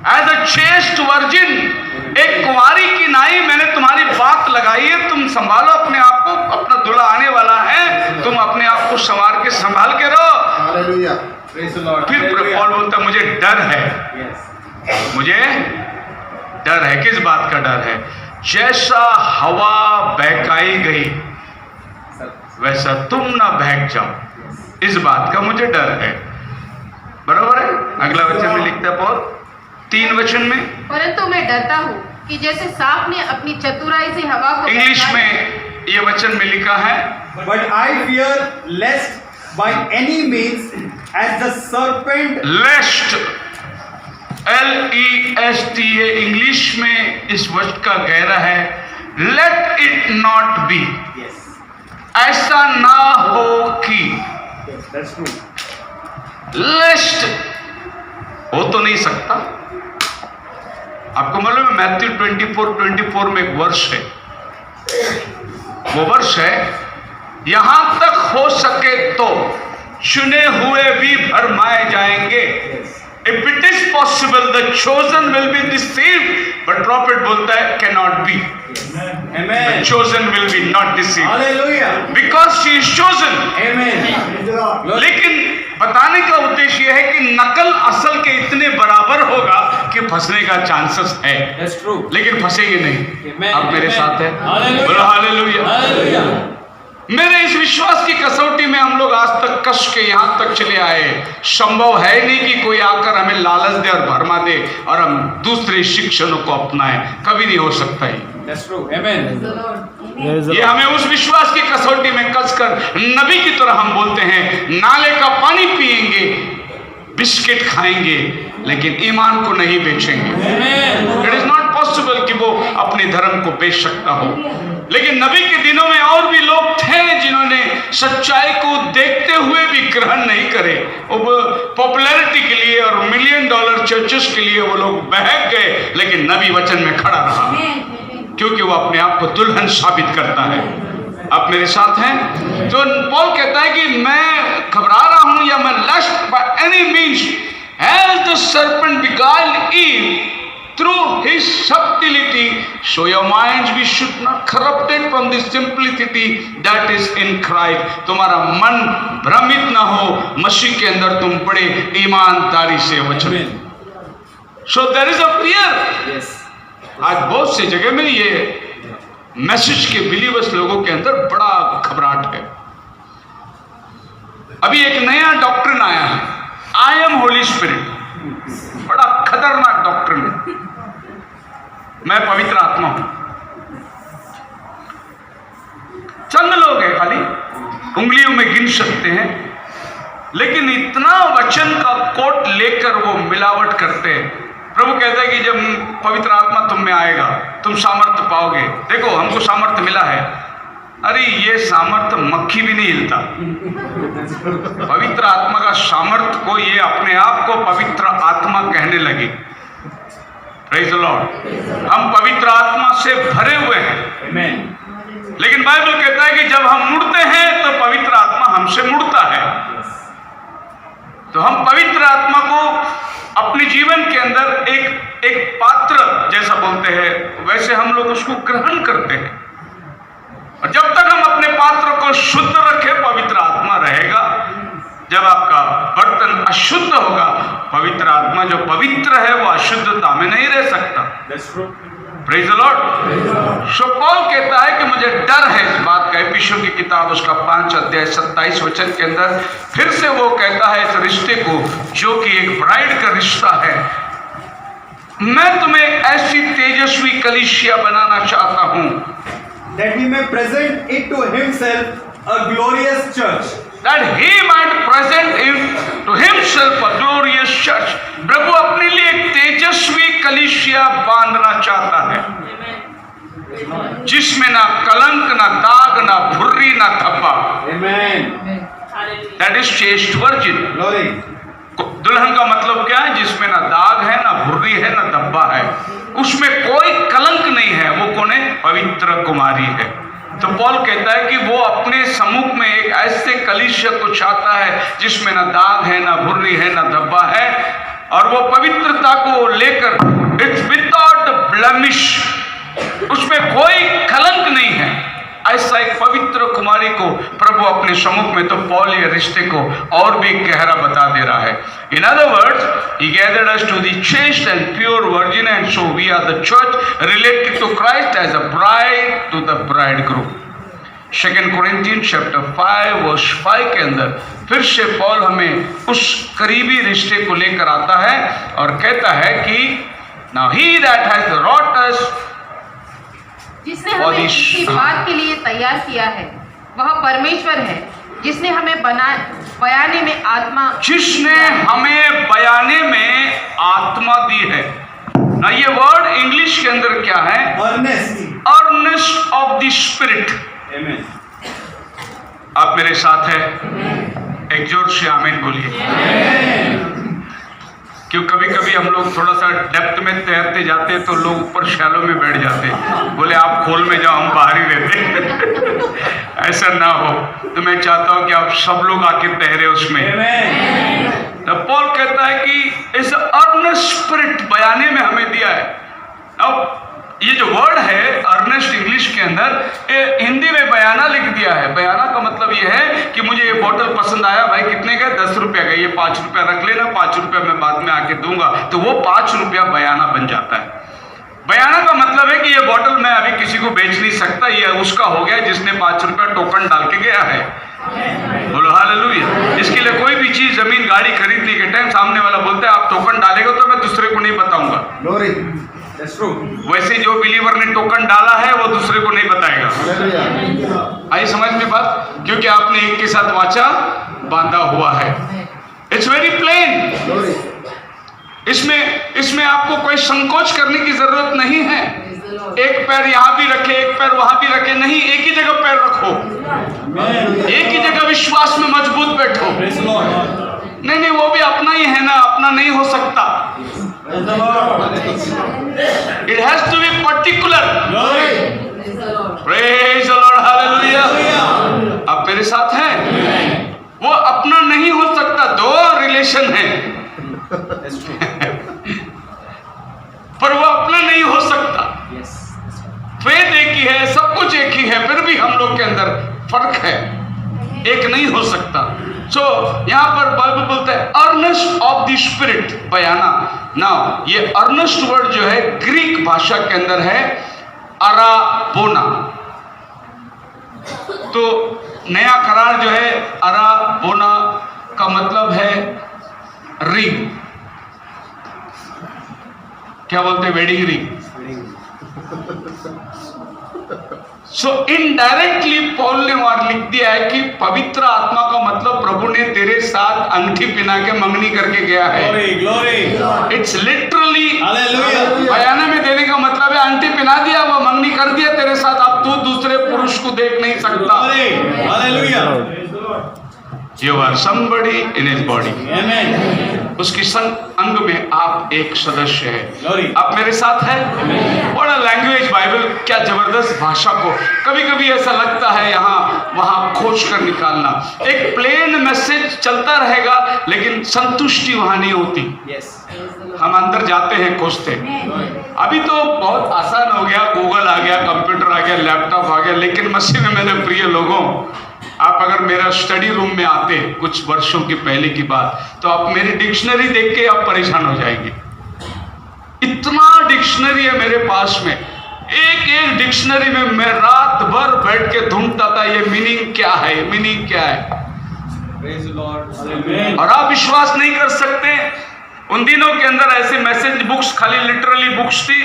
as a chaste virgin. एक कुंवारी की नाई मैंने तुम्हारी बात लगाई है। तुम संभालो अपने आप को, अपना दूल्हा आने वाला है, तुम अपने आप को संभाल के रहो। फिर पौल बोलता मुझे डर है। मुझे डर है। किस बात का डर है? जैसा हवा बहकाई गई वैसा तुम ना बहक जाओ, इस बात का मुझे डर है। बराबर है। अगला वचन में लिखता है पौल 3 वचन में, परंतु मैं डरता हूँ कि जैसे सांप ने अपनी चतुराई से हवा को इंग्लिश बहकाया- में ये वचन में लिखा है, But I fear lest by any means, as the serpent लेस्ट, LESTA English में इस वचन का गहरा है लेट इट नॉट बी, ऐसा ना हो कि, that's true. लेस्ट हो तो नहीं सकता। आपको मालूम है मैथ्यू 24 में एक वर्ष है, वो वर्ष है यहां तक हो सके तो चुने हुए भी भरमाए जाएंगे। If it is possible the chosen will be deceived, but profit बोलता है can not be, Amen. Chosen will be not deceived Hallelujah. Because she is chosen. Amen. लेकिन बताने का उद्देश्य यह है कि नकल असल के इतने बराबर होगा कि फंसने का चांसेस है, That's true. लेकिन फंसेंगे नहीं। Amen. आप मेरे Amen. साथ हैं? Hallelujah. बोलो हालेलुया। Hallelujah. मेरे इस विश्वास की कसौटी में हम लोग आज तक कस के यहाँ तक चले आए। संभव है नहीं कि कोई आकर हमें लालच दे और भरमा दे और हम दूसरे शिक्षणों को अपनाएं, कभी नहीं हो सकता ही। That's true. Amen. ये हमें उस विश्वास की कसौटी में कसकर नबी की तरह हम बोलते हैं, नाले का पानी पिएंगे, बिस्किट खाएंगे, लेकिन ईमान को नहीं बेचेंगे। इट इज नॉट पॉसिबल कि वो अपने धर्म को बेच सकता हो। लेकिन नबी के दिनों में और भी लोग थे जिन्होंने सच्चाई को देखते हुए भी ग्रहण नहीं करे। वो पॉपुलैरिटी के लिए और $1 मिलियन चर्चेस के लिए वो लोग बहक गए, लेकिन नबी वचन में खड़ा रहा, क्योंकि वो अपने आप को दुल्हन साबित करता है। आप मेरे साथ हैं? तो पौल कहता है कि मैं घबरा रहा हूं या मैं lest by any means as the serpent beguiled Eve through his subtlety, so your minds we should not corrupted from the simplicity that is in Christ. तुम्हारा मन भ्रमित ना हो, मसीह के अंदर तुम बड़े ईमानदारी से वचन। So there is a fear. Yes. आज बहुत सी जगह में ये मैसेज के बिलीवर्स लोगों के अंदर बड़ा घबराहट है। अभी एक नया डॉक्ट्रिन आया है, आई एम होली स्पिरिट, बड़ा खतरनाक डॉक्ट्रिन है। मैं पवित्र आत्मा हूं। चंद लोग हैं, खाली उंगलियों में गिन सकते हैं, लेकिन इतना वचन का कोट लेकर वो मिलावट करते हैं। प्रभु कहता है कि जब पवित्र आत्मा तुम में आएगा तुम सामर्थ्य पाओगे। देखो हमको सामर्थ्य मिला है। अरे ये सामर्थ्य मक्खी भी नहीं हिलता। पवित्र आत्मा का सामर्थ्य को ये अपने आप को पवित्र आत्मा कहने लगी। Praise the Lord. हम पवित्र आत्मा से भरे हुए हैं। Amen. लेकिन बाइबल कहता है कि जब हम मुड़ते हैं तो पवित्र आत्मा हमसे मुड़ता है। तो हम पवित्र आत्मा को अपने जीवन के अंदर एक पात्र जैसा बोलते हैं, वैसे हम लोग उसको ग्रहण करते हैं। और जब तक हम अपने पात्र को शुद्ध रखें पवित्र आत्मा रहेगा। जब आपका बर्तन अशुद्ध होगा, पवित्र आत्मा जो पवित्र है वो अशुद्धता में नहीं रह सकता। That's true. Praise the Lord. So Paul कहता है कि मुझे डर है इस बात का। इफिसियों की किताब उसका 5 अध्याय 27 वचन के अंदर फिर से वो कहता है इस रिश्ते को जो कि एक ब्राइड का रिश्ता है, मैं तुम्हें एक ऐसी तेजस्वी कलीसिया बनाना चाहता हूं That he may present it to himself a glorious church. that he might present to himself a glorious church। प्रभु अपने लिए एक तेजस्वी कलीसिया बांधना चाहता है जिसमें ना कलंक, ना दाग, ना भुर्री, ना धब्बा। Amen. That is chaste virgin। Glory. दुल्हन का मतलब क्या है? जिसमें ना दाग है, ना भुर्री है, ना धब्बा है, उसमें कोई कलंक नहीं है। वो कौन है? पवित्र कुमारी है। तो पौल कहता है कि वो अपने सम्मुख में एक ऐसे कलीसिया को चाहता है जिसमें ना दाग है, ना भुर्री है, ना धब्बा है, और वो पवित्रता को लेकर इट्स विदाउट ब्लेमिश, उसमें कोई कलंक नहीं है। ऐसा एक पवित्र कुमारी को प्रभु अपने सम्मुख में, तो पॉल ये रिश्ते को और भी गहरा बता दे रहा है. In other words, he gathered us to the chaste and pure virgin, and so we are the church related to Christ as a bride to the bridegroom. 2 Corinthians chapter 5 verse 5 के अंदर फिर से पॉल हमें उस करीबी रिश्ते को लेकर आता है और कहता है कि now he that has wrought us, जिसने हमें इसी बात के लिए तैयार किया है वह परमेश्वर है, जिसने हमें बयाने में आत्मा दी है. ना ये वर्ड इंग्लिश के अंदर क्या है? Earnest of the spirit. आप मेरे साथ है? एक जोर से आमीन बोलिए. क्यों कभी कभी हम लोग थोड़ा सा डेप्थ में तैरते जाते हैं तो लोग ऊपर शैलो में बैठ जाते हैं, बोले आप खोल में जाओ, हम बाहर ही रहते. ऐसा ना हो. तो मैं चाहता हूं कि आप सब लोग आके तैरे उसमें. तो पॉल कहता है कि इस अर्नेस्ट स्पिरिट बयाने में हमें दिया है. अब ये जो वर्ड है अर्नेस्ट इंग्लिश के अंदर, हिंदी में बयाना लिख दिया है. बयाना का मतलब ये है कि मुझे ये बोतल पसंद आया, भाई कितने का? 10 रुपये का. ये 5 रुपया रख लेना, 5 रुपया मैं बाद में आके दूंगा. तो वो 5 रुपया बयाना बन जाता है. बयाना का मतलब है कि ये बोतल मैं अभी किसी को बेच नहीं सकता, ये उसका हो गया जिसने 5 रुपया टोकन डाल के गया है. बोलो हालेलुया. इसके लिए कोई भी चीज, जमीन, गाड़ी खरीदने के टाइम सामने वाला बोलता है आप टोकन डालेगा तो मैं दूसरे को नहीं बताऊंगा. वैसे जो बिलीवर ने टोकन डाला है वो दूसरे को नहीं बताएगा. आई समझ में बात? क्योंकि आपने एक के साथ वाचा बांधा हुआ है. It's very plain. इसमें आपको कोई संकोच करने की जरूरत नहीं है. एक पैर यहां भी रखे, एक पैर वहां भी रखे, नहीं, एक ही जगह पैर रखो, एक ही जगह विश्वास में मजबूत बैठो. नहीं, वो भी अपना ही है ना, अपना नहीं हो सकता. It has to be particular. Praise the Lord, hallelujah. आप मेरे साथ हैं? वो अपना नहीं हो सकता. दो रिलेशन है पर वो अपना नहीं हो सकता. फेथ एक ही है, सब कुछ एक ही है, फिर भी हम लोग के अंदर फर्क है, एक नहीं हो सकता. सो यहां पर बाइबल बोलता है अर्नेस्ट ऑफ द स्पिरिट, बयाना. नाउ ये अर्नेस्ट वर्ड जो है ग्रीक भाषा के अंदर है अराबोना. तो नया करार जो है अराबोना का मतलब है रिंग. क्या बोलते हैं? Wedding ring. So indirectly Paul ने वहां लिख दिया है कि पवित्र आत्मा का मतलब प्रभु ने तेरे साथ अंगूठी पहना के मंगनी करके गया है. इट्स लिटरली बयाने में देने का मतलब है अंगूठी पहना दिया, वो मंगनी कर दिया तेरे साथ. अब तू दूसरे पुरुष को देख नहीं सकता. You are somebody in his body. उसकी अंग में आप एक सदस्य है. आप मेरे साथ हैं? बड़ा लैंग्वेज बाइबल, क्या जबरदस्त भाषा को कभी कभी ऐसा लगता है यहाँ वहाँ खोज कर निकालना. एक प्लेन मैसेज चलता रहेगा लेकिन संतुष्टि वहाँ नहीं होती. हम अंदर जाते हैं, खोजते. अभी तो बहुत आसान हो गया, गूगल आ गया, कंप्यूटर आ गया, लैपटॉप आ गया, लेकिन मसीह में मेरे प्रिय लोगों, आप अगर मेरा स्टडी रूम में आते कुछ वर्षों की पहले की बात, तो आप मेरी डिक्शनरी देख के आप परेशान हो जाएंगे. इतना डिक्शनरी है मेरे पास में. एक डिक्शनरी में मैं रात भर बैठ के ढूंढता था ये मीनिंग क्या है, मीनिंग क्या है. और आप विश्वास नहीं कर सकते, उन दिनों के अंदर ऐसे मैसेज बुक्स, खाली लिटरली बुक्स थी.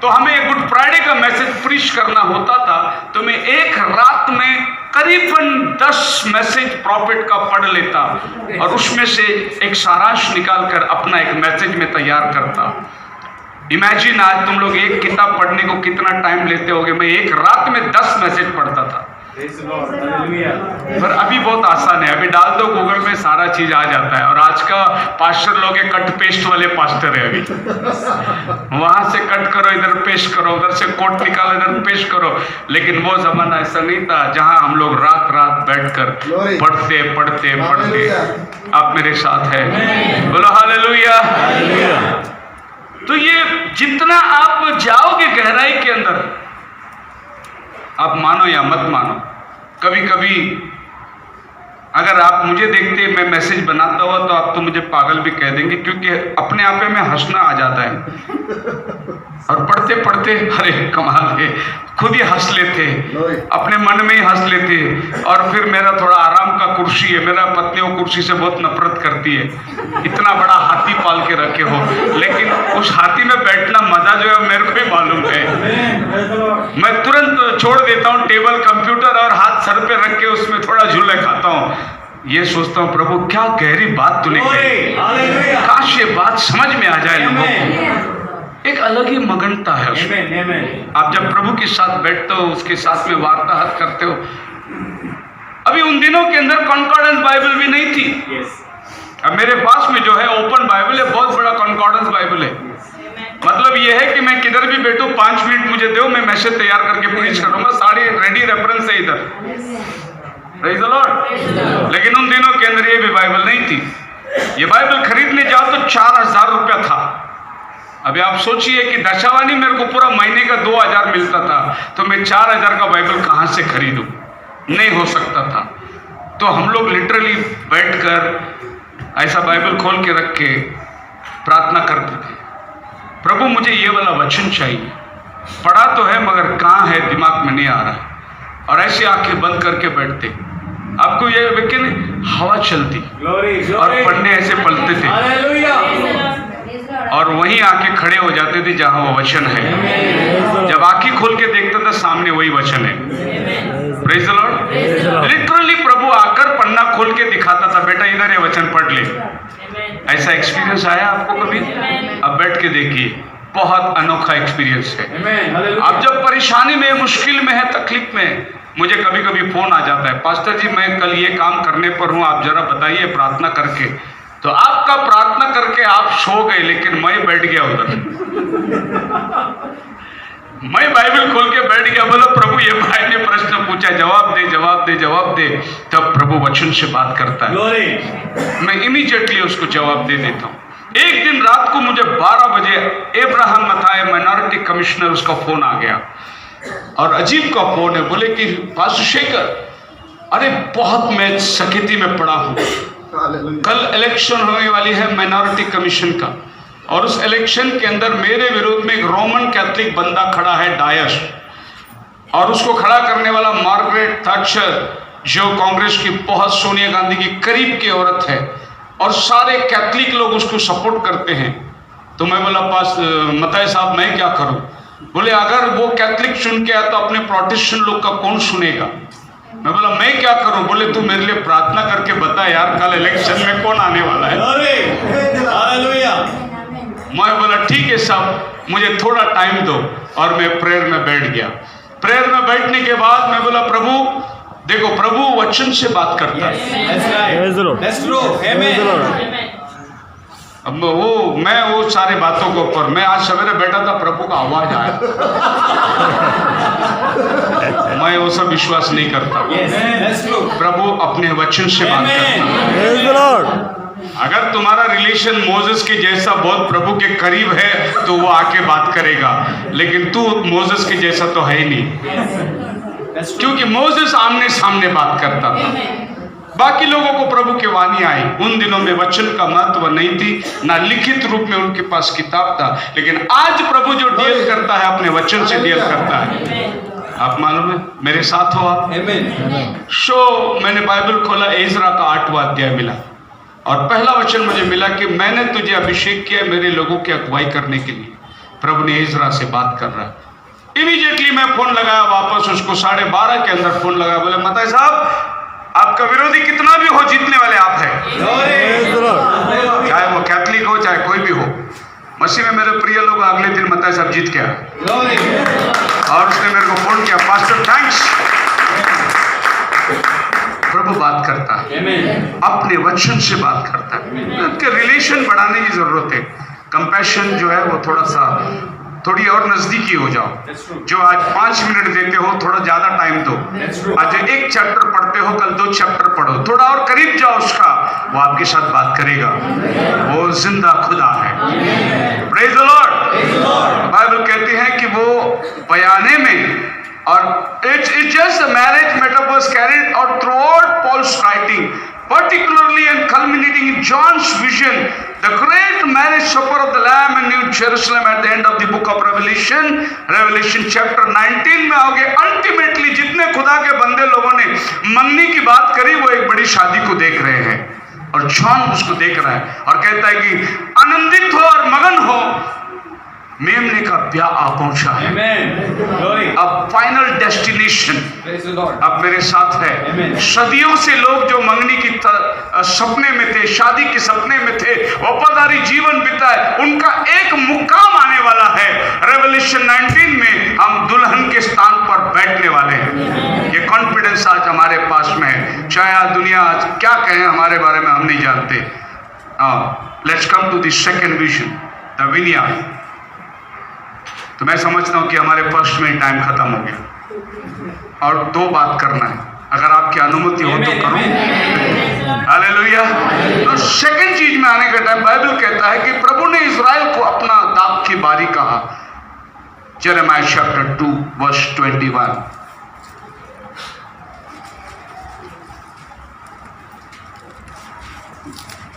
तो हमें गुड फ्राइडे का मैसेज प्रीच करना होता था, तो मैं एक रात में करीबन 10 मैसेज प्रॉफिट का पढ़ लेता और उसमें से एक सारांश निकालकर अपना एक मैसेज में तैयार करता. इमेजिन आज तुम लोग एक किताब पढ़ने को कितना टाइम लेते होगे. मैं एक रात में 10 मैसेज पढ़ता था. पर अभी बहुत आसान है, अभी डाल दो गूगल में, सारा चीज आ जाता है. और आज का पास्टर लोग कट पेस्ट वाले पास्टर है. अभी वहां से कट करो, इधर पेस्ट करो, उधर से कोट निकालो, इधर पेस्ट करो. लेकिन वो जमाना ऐसा नहीं था जहां हम लोग रात रात बैठकर पढ़ते पढ़ते पढ़ते. आप मेरे साथ है? बोलो हालेलुया. तो ये जितना आप जाओगे गहराई के अंदर, आप मानो या मत मानो, कभी कभी अगर आप मुझे देखते मैं मैसेज बनाता हुआ तो आप तो मुझे पागल भी कह देंगे, क्योंकि अपने आप में हंसना आ जाता है और पढ़ते पढ़ते अरे कमाल है, खुद ही हंस लेते, अपने मन में ही हंस लेते। और फिर मेरा थोड़ा आराम का कुर्सी है, मेरा पत्नी वो कुर्सी से बहुत नफरत करती है, इतना बड़ा हाथी पाल के रखे हो, लेकिन उस हाथी में बैठना मजा जो है मेरे को ही मालूम है। मैं तुरंत छोड़ देता हूँ टेबल कंप्यूटर और हाथ सर पे रख के उसमें थोड़ा झूले खाता हूँ, ये सोचता हूँ प्रभु क्या गहरी बात तूने कही, काश ये बात समझ में आ जाए लोगों को। एक अलग ही मगनता है उसमें। आप जब प्रभु के साथ बैठते हो, उसके साथ में वार्तालाप करते हो। अभी उन दिनों के अंदर कॉन्कॉर्डेंस बाइबल भी नहीं थी। अब मेरे पास में जो है ओपन बाइबल है, बहुत बड़ा कॉन्कॉर्डेंस बाइबल है। मतलब ये है कि मैं किधर भी बैठूं 5 मिनट मुझे दो, मैं मैसेज तैयार करके प्रीच करूंगा, सारी रेडी रेफरेंस है इधर। Praise the Lord. लेकिन उन दिनों के अंदर ये भी बाइबल नहीं थी। ये बाइबल खरीदने जाओ तो 4000 रुपया था। अभी आप सोचिए कि दशावानी मेरे को पूरा महीने का 2000 मिलता था, तो मैं 4000 का बाइबल कहाँ से खरीदूं? नहीं हो सकता था। तो हम लोग लिटरली बैठकर ऐसा बाइबल खोल के रख के प्रार्थना करते थे, प्रभु मुझे ये वाला वचन चाहिए। पढ़ा तो है मगर कहाँ है, दिमाग में नहीं आ रहा। और ऐसे आंखें बंद करके बैठते। आपको ये यकीन, हवा चलती और पन्ने ऐसे पलटते थे और वहीं आके खड़े हो जाते थे जहां वो वचन है। जब आंखें खोल के देखता था सामने वही वचन है। Praise the Lord. लिटरली प्रभु आकर पन्ना खोल के दिखाता था, बेटा इधर ये वचन पढ़ ले। ऐसा एक्सपीरियंस आया आपको कभी? अब बैठ के देखिए, बहुत अनोखा एक्सपीरियंस है। आप जब परेशानी में, मुश्किल में है, तकलीफ में, मुझे कभी कभी फोन आ जाता है, पास्टर जी मैं कल ये काम करने पर हूँ, आप जरा बताइए प्रार्थना करके। तो आपका प्रार्थना करके आप सो गए, लेकिन मैं बैठ गया उधर। मैं बाइबल खोल के बैठ गया, बोलो प्रभु ये भाई ने प्रश्न पूछा, जवाब दे जवाब दे जवाब दे। तब प्रभु वचन से बात करता है, मैं इमीडिएटली उसको जवाब दे देता हूँ। एक दिन रात को मुझे 12 बजे अब्राहम मथाई माइनॉरिटी कमिश्नर, उसका फोन आ गया और अजीब का फोन है। बोले कि पास्टर शेखर, अरे बहुत मैं सकेती में पड़ा हूँ, कल इलेक्शन होने वाली है माइनॉरिटी कमीशन का, और उस इलेक्शन के अंदर मेरे विरोध में एक रोमन कैथलिक बंदा खड़ा है, डायस, और उसको खड़ा करने वाला मार्गरेट थैचर, जो कांग्रेस की बहुत सोनिया गांधी की करीब की औरत है, और सारे कैथलिक लोग उसको सपोर्ट करते हैं। तो मैं बोला पास मताई साहब मैं क्या करूं? बोले अगर वो कैथलिक चुन के आया तो अपने प्रोटेस्टेंट लोग का कौन सुनेगा? मैं बोला मैं क्या करूं? बोले तू मेरे लिए प्रार्थना करके बता यार, कल इलेक्शन में कौन आने वाला है। मैं बोला ठीक है साहब, मुझे थोड़ा टाइम दो, और मैं प्रेयर में बैठ गया। प्रेयर में बैठने के बाद मैं बोला प्रभु देखो, प्रभु वचन से बात करता है। अब मैं वो सारे बातों के ऊपर, मैं आज सवेरे बैठा था, प्रभु का आवाज आया। मैं वो सब विश्वास नहीं करता। प्रभु अपने वचन से बात करता है। अगर तुम्हारा रिलेशन मोसेस के जैसा बहुत प्रभु के करीब है तो वो आके बात करेगा, लेकिन तू मोसेस के जैसा तो है ही नहीं, क्योंकि मोसेस आमने सामने बात करता था। बाकी लोगों को प्रभु की वाणी आई। उन दिनों में वचन का महत्व नहीं थी, ना लिखित रूप में उनके पास किताब था, लेकिन आज प्रभु जो डील करता है अपने वचन से डील करता है। आप मालूम है, मेरे साथ हो आप। मैंने बाइबल खोला, एजरा का 8वां अध्याय मिला, और पहला वचन मुझे मिला कि मैंने तुझे अभिषेक किया मेरे लोगों की अगुवाई करने के लिए। प्रभु ने एजरा से बात कर रहा है। इमीडिएटली मैं फोन लगाया वापस उसको, 12:30 के अंदर फोन लगाया। बोले मताई साहब आपका विरोधी कितना भी हो, जीतने वाले आप हैं, चाहे वो कैथलिक हो चाहे कोई भी हो। मसीह में मेरे प्रिय लोग, अगले दिन मताई साहब जीत गया, और उसने मेरे को फोन किया, पास्टर थैंक्स। प्रभु बात करता है, अपने वचन से बात करता है। उनके रिलेशन बढ़ाने की जरूरत है। कंपैशन जो है वो थोड़ी और नजदीकी हो जाओ। जो आज 5 मिनट देते हो, थोड़ा ज्यादा टाइम दो। आज 1 चैप्टर पढ़ते हो, कल 2 चैप्टर पढ़ो, थोड़ा और करीब जाओ उसका, वो आपके साथ बात करेगा। वो जिंदा खुदा है। Praise the Lord. बाइबल कहती है कि वो बयाने में और it's just a marriage metaphors carried out throughout Paul's writing, particularly and culminating in John's vision, the great marriage supper of the Lamb in New Jerusalem at the end of the book of Revelation, Revelation chapter 19 में आओगे. Ultimately जितने खुदा के बंदे लोगों ने मंगनी की बात करी वो एक बड़ी शादी को देख रहे हैं और जॉन उसको देख रहा है और कहता है कि आनंदित हो और मगन हो, मेमने का ब्याह आ पहुंचा है. अब फाइनल डेस्टिनेशन अब मेरे साथ है. सदियों से लोग जो मंगनी की सपने में थे, शादी के सपने में थे, वफादारी जीवन बिताए, उनका एक मुकाम आने वाला है. रेवलेशन 19 में हम दुल्हन के स्थान पर बैठने वाले हैं. ये कॉन्फिडेंस आज हमारे पास में है. चाहे आज दुनिया आज क्या कहे हमारे बारे में हम नहीं जानते. Let's come to the second vision, the vineyard. तो मैं समझता हूं कि हमारे फर्स्ट में टाइम खत्म हो गया और दो बात करना है. अगर आपकी अनुमति हो तो करूं. हालेलुया. तो सेकंड चीज में आने का टाइम बाइबल कहता है कि प्रभु ने इज़राइल को अपना दाख की बारी कहा. Jeremiah chapter 2 verse 21.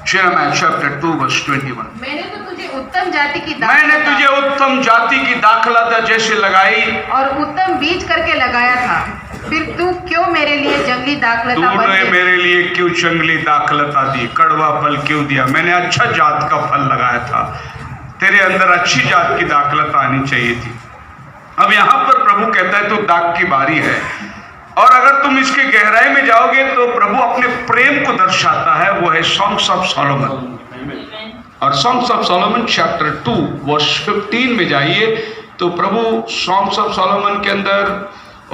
Jeremiah chapter 2 verse 21. मैंने तो तुझे उत्तम जाति की दाखलता जैसे लगाई और उत्तम बीज करके लगाया था, फिर तू क्यों मेरे लिए जंगली दाखलता बन तूने गया? मेरे लिए क्यों जंगली दाखलता दी, कड़वा फल क्यों दिया? मैंने अच्छा जात का फल लगाया था, तेरे अंदर अच्छी जात की दाखलता आनी चाहिए थी. अब यहाँ पर प्रभु कहता है तो दाख की बारी है. और अगर तुम इसके गहराई में जाओगे तो प्रभु अपने प्रेम को दर्शाता है. वो है सॉन्ग्स ऑफ सोलोमन. और Songs of Solomon chapter 2 verse 15 में जाइए तो प्रभु सॉन्ग्स ऑफ सोलोमन के अंदर,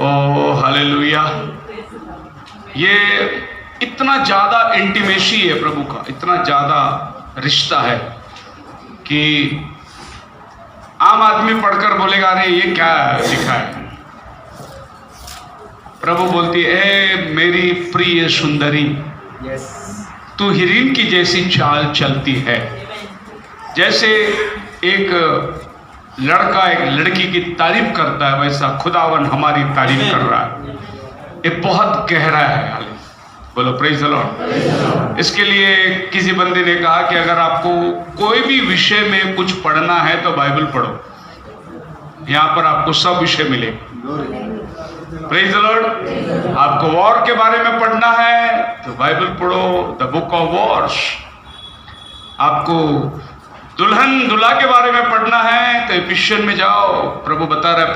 ओ हालेलुया, ये इतना ज्यादा इंटीमेसी है प्रभु का, इतना ज्यादा रिश्ता है कि आम आदमी पढ़कर बोलेगा अरे ये क्या लिखा है. प्रभु बोलती है मेरी प्रिय सुंदरी, तू हिरन की जैसी चाल चलती है. जैसे एक लड़का एक लड़की की तारीफ करता है वैसा खुदावन हमारी तारीफ कर रहा है. ये बहुत गहरा है. बोलो प्रेज द लॉर्ड. इसके लिए किसी बंदे ने कहा कि अगर आपको कोई भी विषय में कुछ पढ़ना है तो बाइबल पढ़ो, यहाँ पर आपको सब विषय मिले. Praise the Lord. आपको वॉर के बारे में पढ़ना है तो बाइबल पढ़ो, द बुक ऑफ वॉर्स. आपको दुल्हन दुल्हा के बारे में पढ़ना है तो एफिसियन में जाओ, प्रभु बता रहा है